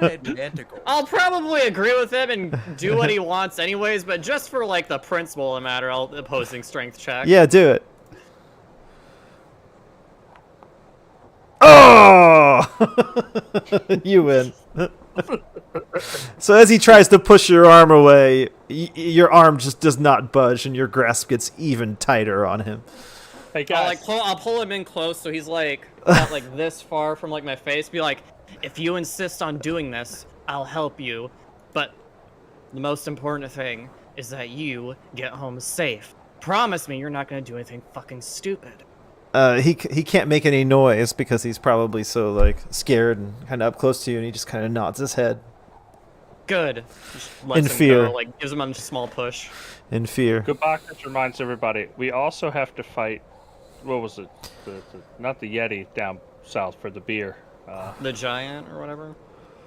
Identical. I'll probably agree with him and do what he wants anyways, but just for, like, the principle of the matter, I'll opposing strength check. Yeah, do it. Oh! You win. So as he tries to push your arm away, your arm just does not budge, and your grasp gets even tighter on him. Hey, guys. I'll pull him in close so he's, like, not, like, this far from, like, my face. Be like, if you insist on doing this, I'll help you. But the most important thing is that you get home safe. Promise me you're not going to do anything fucking stupid. He can't make any noise because he's probably so like scared and kind of up close to you, and he just kind of nods his head Good. Just lets In him fear. Go, like, gives him a small push. in fear. Goodbye just reminds everybody, we also have to fight, what was it? Not the Yeti down south for the beer. The giant or whatever.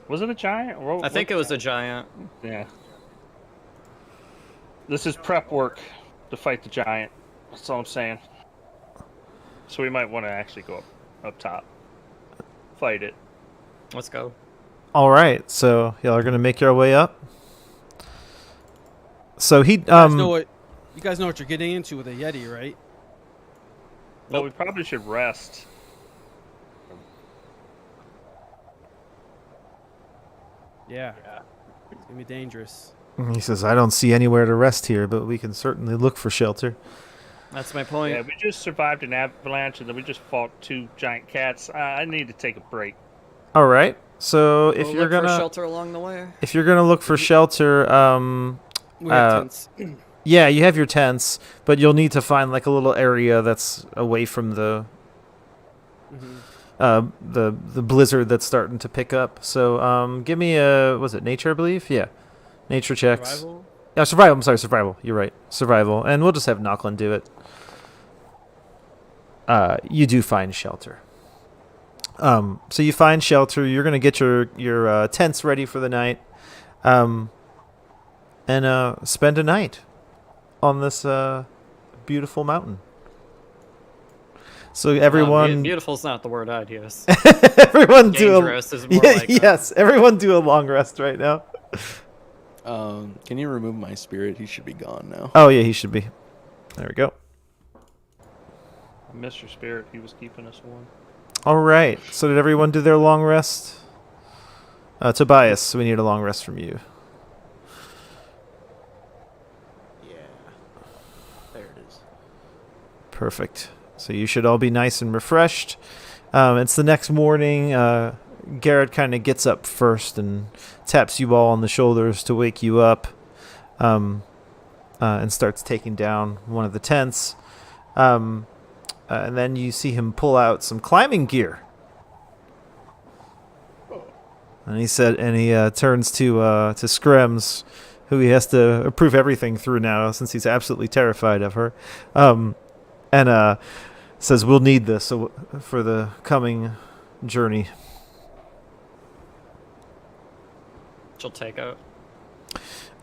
Was it a giant? Or I think it was a giant. Yeah. This is prep work to fight the giant. That's all I'm saying. So we might want to actually go up top. Fight it. Let's go. All right, so y'all are gonna make your way up. So he You guys know what you're getting into with a Yeti, right? Well, we probably should rest. Yeah. It's gonna be dangerous. he says, I don't see anywhere to rest here, but we can certainly look for shelter. That's my point. Yeah, we just survived an avalanche and then we just fought 2 giant cats. I need to take a break. All right. So if We'll you're look for gonna shelter along the way. look for shelter, We have tents. yeah, you have your tents, but you'll need to find like a little area that's away from the the blizzard that's starting to pick up. So give me a was it nature, I believe? Yeah, nature checks. Survival? Yeah, survival. I'm sorry, survival. You're right, survival, and we'll just have Nockland do it. You do find shelter. So you find shelter. You're gonna get your tents ready for the night, and spend a night on this beautiful mountain. So everyone, Beautiful's not the word I'd use. everyone do Dangerous is more yeah, like yes, everyone do a long rest right now. Can you remove my spirit? He should be gone now. Oh yeah, he should be. There we go. I miss your spirit. He was keeping us warm. All right. So did everyone do their long rest? Tobias, we need a long rest from you. Yeah. There it is. Perfect. So you should all be nice and refreshed. It's the next morning. Garrett kind of gets up first and taps you all on the shoulders to wake you up, and starts taking down one of the tents. And then you see him pull out some climbing gear. And he turns to Scrims, who he has to approve everything through now since he's absolutely terrified of her. And says, "We'll need this for the coming journey." She'll take out.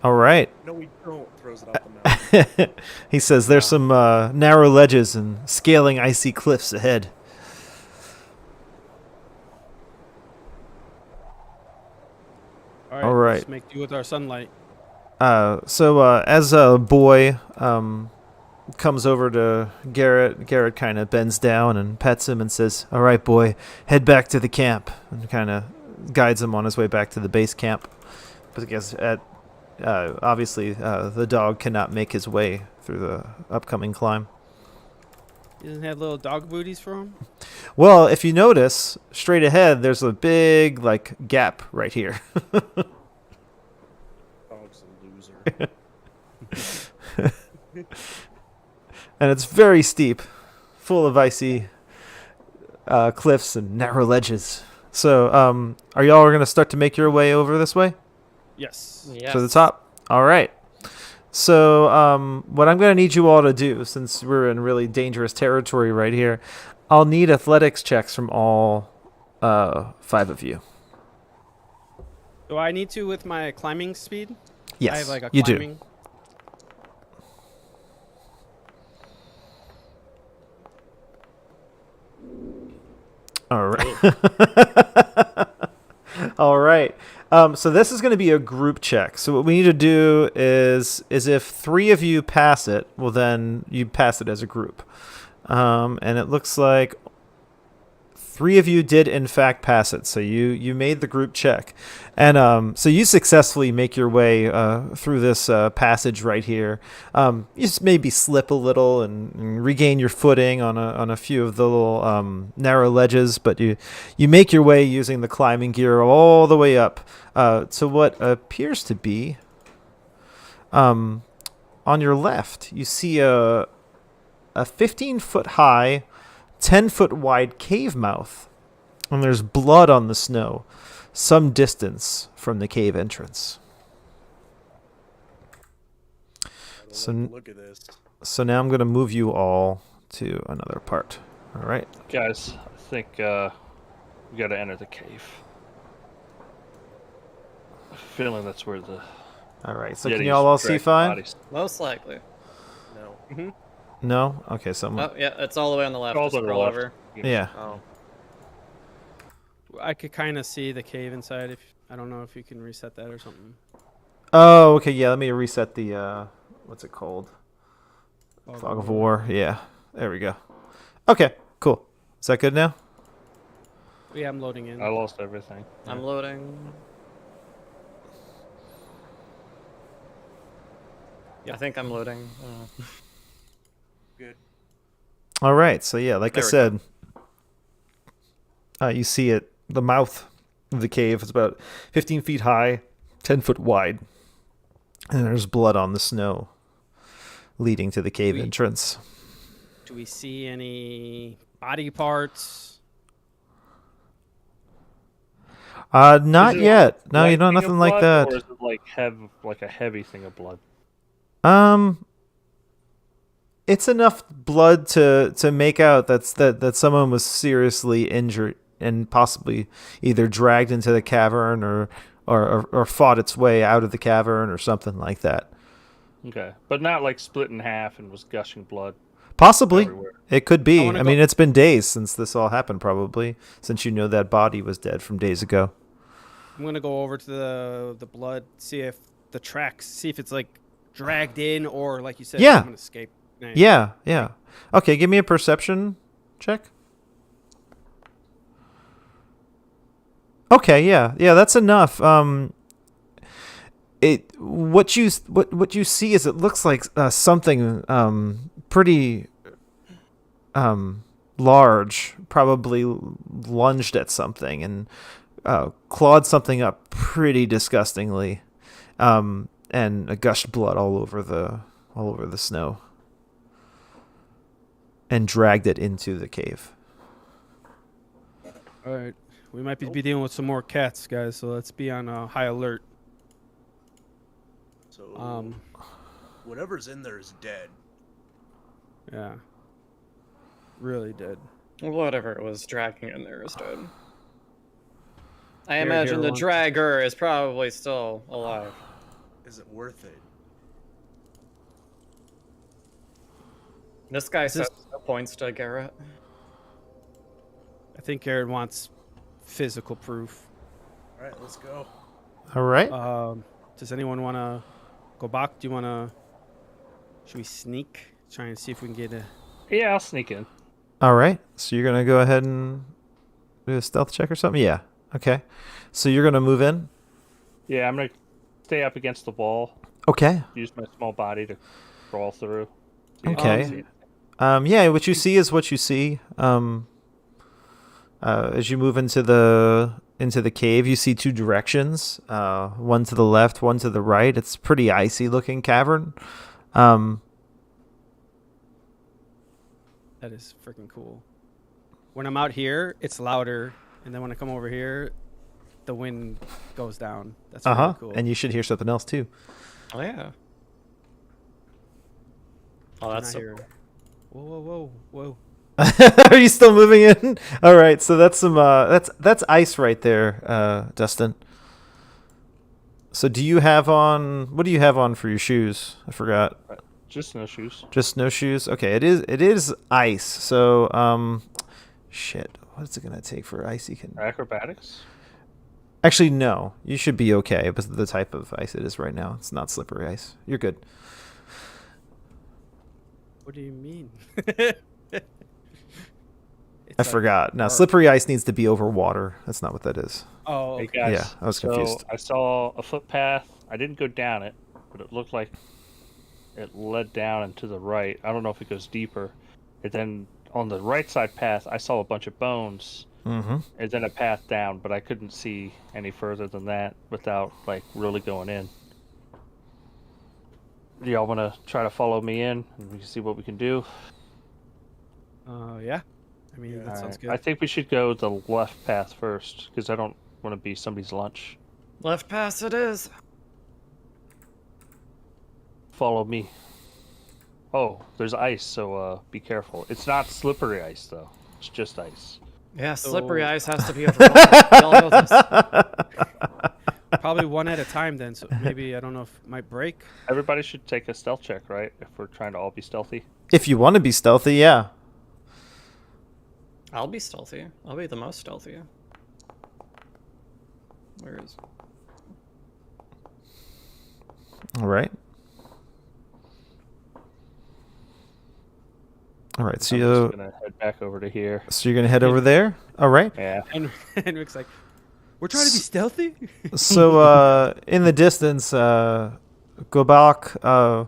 All right. No, we don't. Throws it off the mountain. He says, "There's some narrow ledges and scaling icy cliffs ahead." All right. Let's make do with our sunlight. So as a boy comes over to Garrett kind of bends down and pets him and says, "All right, boy, head back to the camp," and kind of guides him on his way back to the base camp. Because obviously the dog cannot make his way through the upcoming climb. He doesn't have little dog booties for him? Well, if you notice, straight ahead, there's a big gap right here. Dog's a loser. And it's very steep, full of icy cliffs and narrow ledges. So, are y'all going to start to make your way over this way? Yes. Yes. To the top? All right. So, what I'm going to need you all to do, since we're in really dangerous territory right here, I'll need athletics checks from all 5 of you. Do I need to with my climbing speed? Yes, I have like a you do. climbing. All right. All right. So this is going to be a group check. So what we need to do is if 3 of you pass it, well then you pass it as a group. And it looks like 3 of you did in fact pass it. So you made the group check. And so you successfully make your way through this passage right here. You just maybe slip a little and regain your footing on a few of the little narrow ledges, but you make your way using the climbing gear all the way up to what appears to be on your left. You see a 15-foot high, 10-foot wide cave mouth, and there's blood on the snow some distance from the cave entrance. So Look at this. So now I'm going to move you all to another part. All right. Guys, I think we got to enter the cave. I have a feeling that's where the All right. So Yetis can y'all all see dragged the fine? bodies. Most likely. No. No? Okay, so Oh, yeah, it's all the way on the left. All Just to the scroll left. over. yeah. Oh. I could kind of see the cave inside. If I don't know if you can reset that or something. Oh, okay. Yeah, let me reset the what's it called? Fog of War. Yeah. There we go. Okay, cool. Is that good now? Yeah, I'm loading in. I lost everything. I'm loading. Yeah. I think I'm loading. Good. All right. So yeah, like I There we said, you see it. The mouth the cave. It's about 15 feet high, 10 foot wide, and there's blood on the snow leading to the cave entrance. Do we see any body parts? Not Is it yet. a No, light you know, thing of nothing like blood, that. Or is it like a heavy thing of blood? It's enough blood to make out that someone was seriously injured and possibly either dragged into the cavern or fought its way out of the cavern or something like that. Okay, but not like split in half and was gushing blood. Possibly. Everywhere. It could be. wanna I mean, it's been days since this all happened, probably, since you know that body was dead from days ago. I'm gonna go over to the blood, see if the tracks, see if it's like dragged in or like you said, Yeah. someone escaped. Nice. Yeah. Okay, give me a perception check. Okay, yeah, that's enough. What you see is it looks like something pretty large, probably lunged at something and clawed something up pretty disgustingly, and gushed blood all over the snow, and dragged it into the cave. All right. We might be dealing with some more cats, guys, so let's be on high alert. So, whatever's in there is dead. Yeah. Really dead. Whatever it was dragging in there is dead. I Here, imagine the one. dragger is probably still alive. Is it worth it? This guy Is this- says no points to Garrett. I think Garrett wants physical proof. All right, let's go. All right. Does anyone want to go back? Do you want to... Should we sneak? Try and see if we can get a... Yeah, I'll sneak in. All right. So you're gonna go ahead and do a stealth check or something. Yeah. Okay. So you're gonna move in. Yeah, I'm gonna stay up against the wall. Okay. Use my small body to crawl through. Okay. Yeah. What you see is what you see. As you move into the cave, you see two directions. One to the left, one to the right. It's a pretty icy looking cavern. That is freaking cool. When I'm out here, it's louder, and then when I come over here, the wind goes down. That's really cool. And you should hear something else too. Oh yeah. Oh, that's so Here. cool. Whoa. Are you still moving in? All right, so that's some that's ice right there, Dustin. So what do you have on for your shoes? I forgot. Just snowshoes. Just snowshoes. Okay, it is ice. So shit. What's it gonna take for icy? Acrobatics. Actually, no. You should be okay because of the type of ice it is right now. It's not slippery ice. You're good. What do you mean? I forgot. Now, slippery ice needs to be over water. That's not what that is. Oh, Hey okay. guys, Yeah, I was confused. So I saw a footpath. I didn't go down it, but it looked like it led down and to the right. I don't know if it goes deeper. And then on the right side path, I saw a bunch of bones. Mm-hmm. And then a path down, but I couldn't see any further than that without like really going in. Do y'all want to try to follow me in and we can see what we can do? Yeah. I mean, that sounds good. I think we should go the left path first because I don't want to be somebody's lunch. Left pass it is. Follow me. Oh, there's ice, so be careful. It's not slippery ice though. It's just ice. Yeah, slippery So- ice has to be over water. We all know this. Probably one at a time then, so maybe, I don't know if it might break. Everybody should take a stealth check, right? If we're trying to all be stealthy. If you want to be stealthy, yeah. I'll be stealthy. I'll be the most stealthy. Where is? All right. All right. So I'm you just gonna head back over to here. so you're gonna head over there. All right. Yeah. And Rick's like, we're trying to be stealthy? So in the distance, Gobak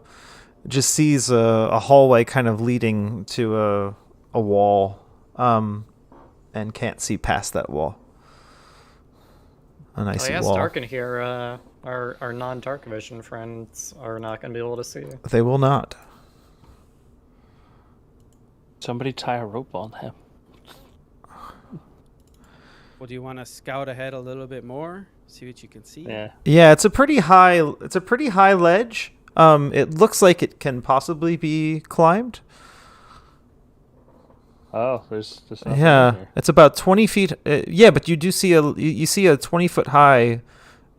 just sees a hallway kind of leading to a wall, and can't see past that wall. an Oh icy yeah, it's wall. dark in here. Our non-dark vision friends are not gonna be able to see. They will not. Somebody tie a rope on him. Well, do you want to scout ahead a little bit more? See what you can see? Yeah. Yeah, it's a pretty high. It's a pretty high ledge. It looks like it can possibly be climbed. Oh, there's nothing in Yeah, here. it's about 20 feet. Yeah, but you do see you see a 20-foot high,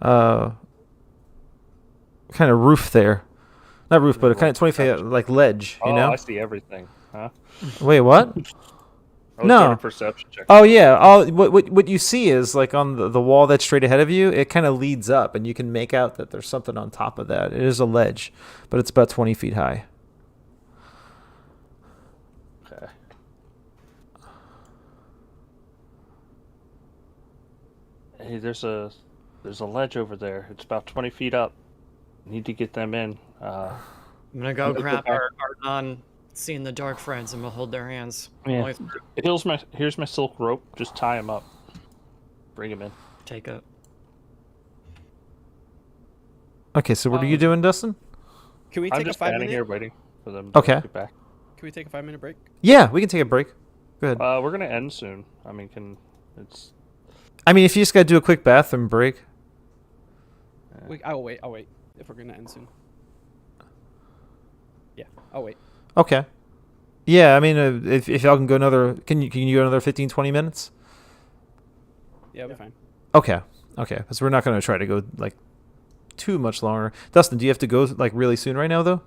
kind of roof there. Not roof, but a kind of 20 feet like ledge. You Oh, know? I see everything. Huh? Wait, what? I was No. doing a perception check. Oh yeah. All what you see is like on the wall that's straight ahead of you. It kind of leads up, and you can make out that there's something on top of that. It is a ledge, but it's about 20 feet high. Okay. Hey, there's a ledge over there. It's about 20 feet up. Need to get them in. I'm gonna go grab our non-seeing the dark friends, and we'll hold their hands. Yeah. Here's my silk rope. Just tie him up. Bring him in. Take it. Okay, so what are you doing, Dustin? Can we I'm take a just 5 standing minute? here waiting for them to Okay. get back. Can we take a 5-minute break? Yeah, we can take a break. Go ahead. We're gonna end soon. I mean, it's I mean, if you just gotta do a quick bathroom break. I'll wait. If we're gonna end soon. Yeah, I'll wait. Okay. Yeah, I mean, if y'all can go another, can you go another 15, 20 minutes? Yeah, we'll be fine. Okay. Because we're not gonna try to go like too much longer. Dustin, do you have to go like really soon right now though?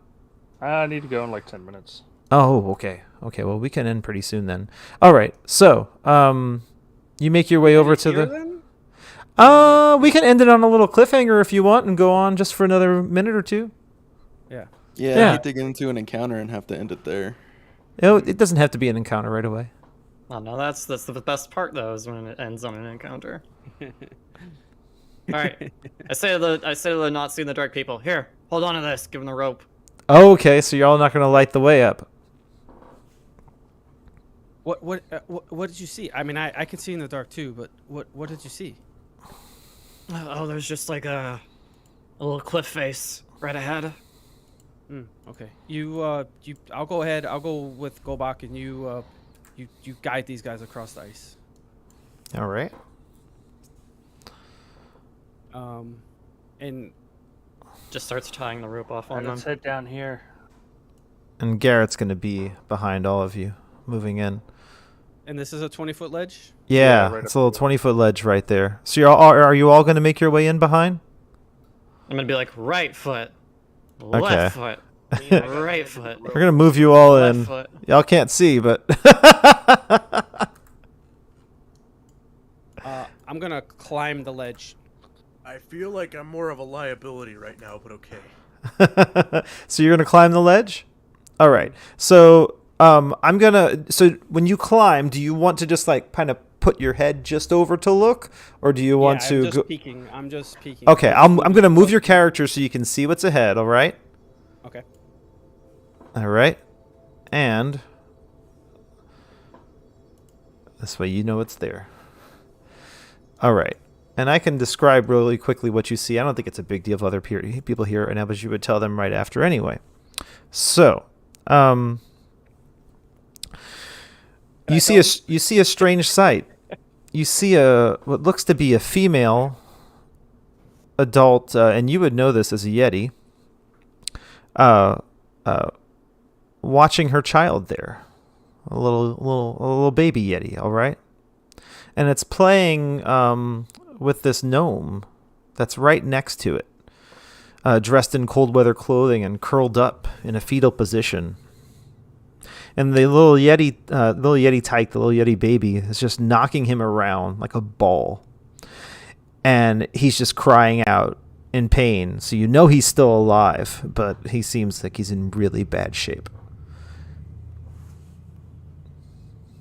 I need to go in like 10 minutes. Oh, okay. Okay, well we can end pretty soon then. All right. So, you make your way over to Here, the. then? We can end it on a little cliffhanger if you want, and go on just for another minute or two. Yeah. Yeah, Yeah. I hate to get into an encounter and have to end it there. It doesn't have to be an encounter right away. Oh no, that's the best part though, is when it ends on an encounter. All right, I say to the not seeing the dark people, here, hold on to this, give them the rope. Okay, so you're all not gonna light the way up. What did you see? I mean, I can see in the dark too, but what did you see? Oh, there's just like a little cliff face right ahead. Okay. I'll go ahead. I'll go with Golbach, and you guide these guys across the ice. All right. And Just starts tying the rope off on Alright, them. let's head down here. And Garrett's gonna be behind all of you, moving in. this is a 20-foot ledge. Yeah, right it's up a little 20-foot ledge right there. So are you all gonna make your way in behind? I'm gonna be like, right foot, Okay. left foot, right foot, We're gonna move you all left in. foot. Y'all can't see, but I'm gonna climb the ledge. I feel like I'm more of a liability right now, but okay. so you're gonna climb the ledge. All right. So I'm gonna. So when you climb, do you want to just like kind of put your head just over to look, or do you want I'm to just go? peeking. I'm just peeking. Okay, I'm gonna move your character so you can see what's ahead. All right. Okay. All right. And this way you know it's there. All right. And I can describe really quickly what you see. I don't think it's a big deal if other people hear it right now, but you would tell them right after anyway. So, you see a strange sight. You see what looks to be a female adult, and you would know this as a Yeti. Watching her child there, a little baby Yeti. All right, and it's playing with this gnome that's right next to it, dressed in cold weather clothing and curled up in a fetal position. And the little Yeti tyke, the little Yeti baby, is just knocking him around like a ball. And he's just crying out in pain. So you know he's still alive, but he seems like he's in really bad shape.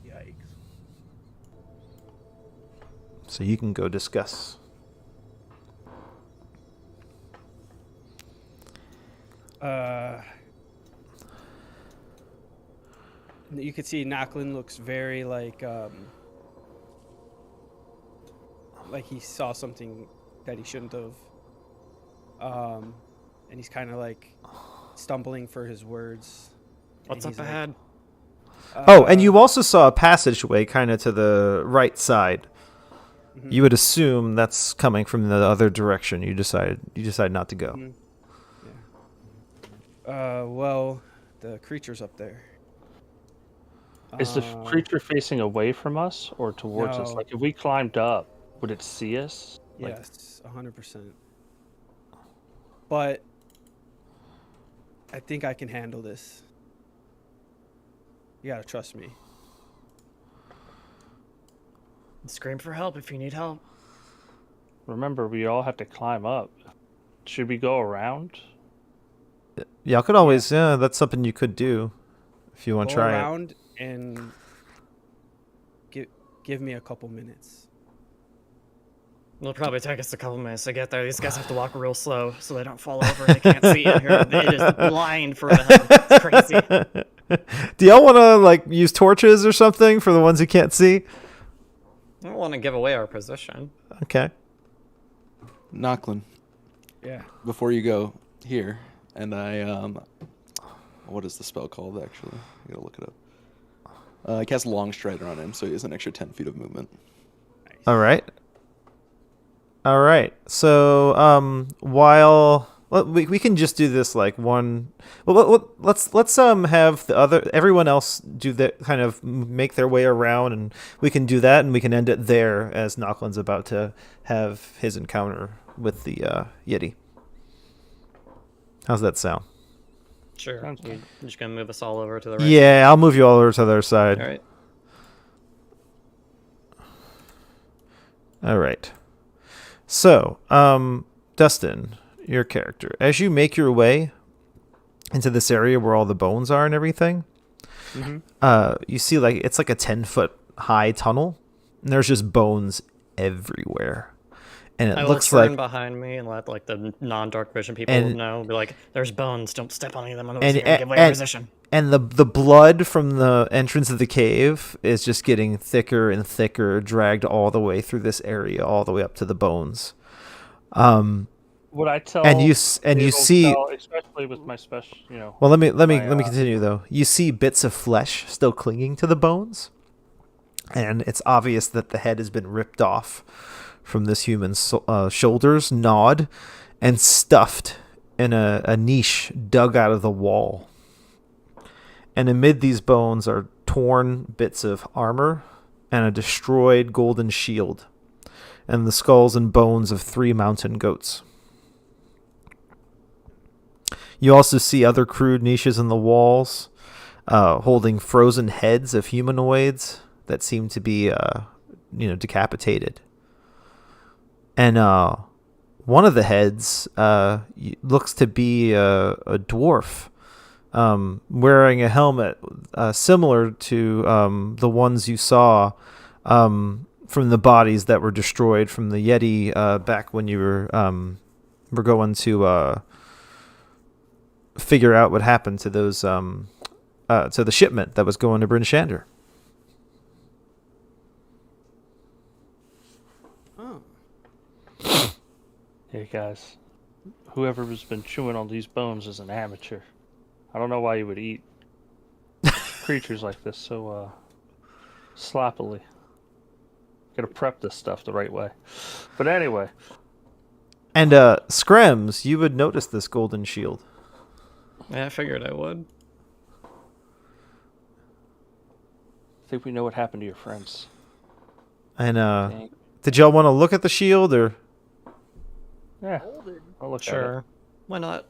Yikes. So you can go discuss. You can see Nacklin looks very like he saw something that he shouldn't have. And he's kind of like stumbling for his words. What's and up he's like, ahead? Oh, and you also saw a passageway kind of to the right side. Mhm. You would assume that's coming from the other direction. You decide not to go. Mhm. Yeah. Well, the creature's up there. Is the creature facing away from us or towards us? No. Like if we climbed up, would it see us? Like, Yes, 100%. But I think I can handle this. You gotta trust me. Scream for help if you need help. remember, we all have to climb up. Should we go around? Y'all could always, yeah, that's something you could do if you want to Go try it. around and give me a couple minutes. It'll probably take us a couple minutes to get there. These guys have to walk real slow so they don't fall over and they can't see in here. It is blind for them. It's crazy. Do y'all want to like use torches or something for the ones who can't see? I don't want to give away our position. Okay. Nochlin, Yeah. before you go here, and I what is the spell called actually? I gotta look it up. I cast Long Strider on him, so he has an extra 10 feet of movement. All right. All right. So while we can just do this like one. Well, let's have the other everyone else do that, kind of make their way around, and we can do that, and we can end it there as Nocklin's about to have his encounter with the Yeti. How's that sound? Sure. Sounds You're good. just going to move us all over to the right. Yeah, I'll move you all over to the other side. All right. All right. So, Dustin, your character, as you make your way into this area where all the bones are and everything, you see like it's like a 10-foot high tunnel, and there's just bones everywhere. And it I looks will turn like behind me and let like the non-dark vision people And- know. Be like, "There's bones. Don't step on any of them. And- Give away our and- position." and the blood from the entrance of the cave is just getting thicker and thicker, dragged all the way through this area, all the way up to the bones. Would I tell? And you it'll see. tell, especially with my special, Well, let me my, continue though. You see bits of flesh still clinging to the bones, and it's obvious that the head has been ripped off from this human's shoulders, gnawed, and stuffed in a niche dug out of the wall. And amid these bones are torn bits of armor and a destroyed golden shield, and the skulls and bones of 3 mountain goats. You also see other crude niches in the walls, holding frozen heads of humanoids that seem to be, decapitated. And one of the heads looks to be a dwarf, wearing a helmet similar to the ones you saw from the bodies that were destroyed from the Yeti back when you were going to figure out what happened to those to the shipment that was going to Bryn Shander. Oh. Hey guys, whoever has been chewing on these bones is an amateur. I don't know why you would eat creatures like this so sloppily. Gotta prep this stuff the right way. But anyway, And Skrems, you would notice this golden shield. Yeah, I figured I would. I think we know what happened to your friends. And Dang. did y'all want to look at the shield, or? Yeah, I'll look at Sure. Why not?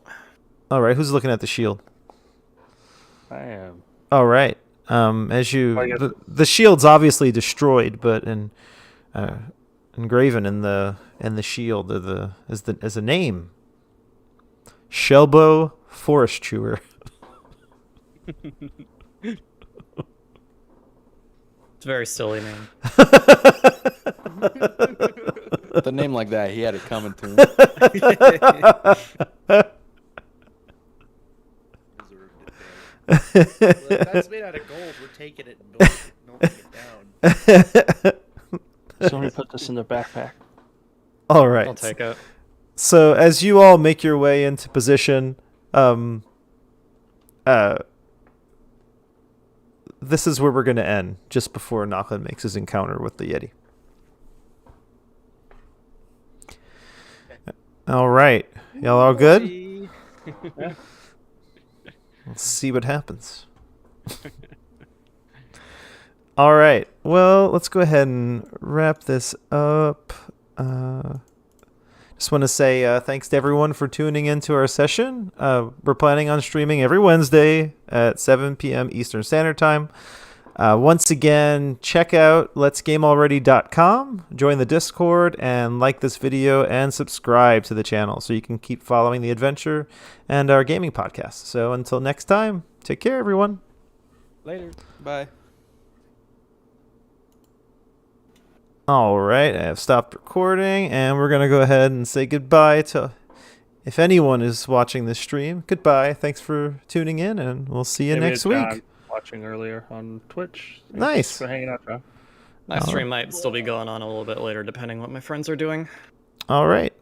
All right, who's looking at the shield? it. I am. All right. As you, I guess- the shield's obviously destroyed, but engraven in the shield is a name. Shelbo Forest Chewer. It's a very silly name. With a name like that, he had it coming to him. Well, if that's made out of gold, we're taking it and melting it down. Somebody put this in their backpack. All right. I'll take it. So as you all make your way into position, this is where we're going to end, just before Nochlin makes his encounter with the Yeti. All right. Y'all all good? Let's see what happens. All right. Well, let's go ahead and wrap this up. Just want to say thanks to everyone for tuning into our session. We're planning on streaming every Wednesday at 7 p.m. Eastern Standard Time. Once again, check out letsgamealready.com, join the Discord, and like this video and subscribe to the channel so you can keep following the adventure and our gaming podcast. So until next time, take care, everyone. Later. Bye. All right, I have stopped recording, and we're going to go ahead and say goodbye to, if anyone is watching this stream, goodbye. Thanks for tuning in, and we'll see you Maybe next it's John week. watching earlier on Twitch. Thanks Nice. for hanging out, John. My stream might still be going on a little bit later, depending what my friends are doing. All right.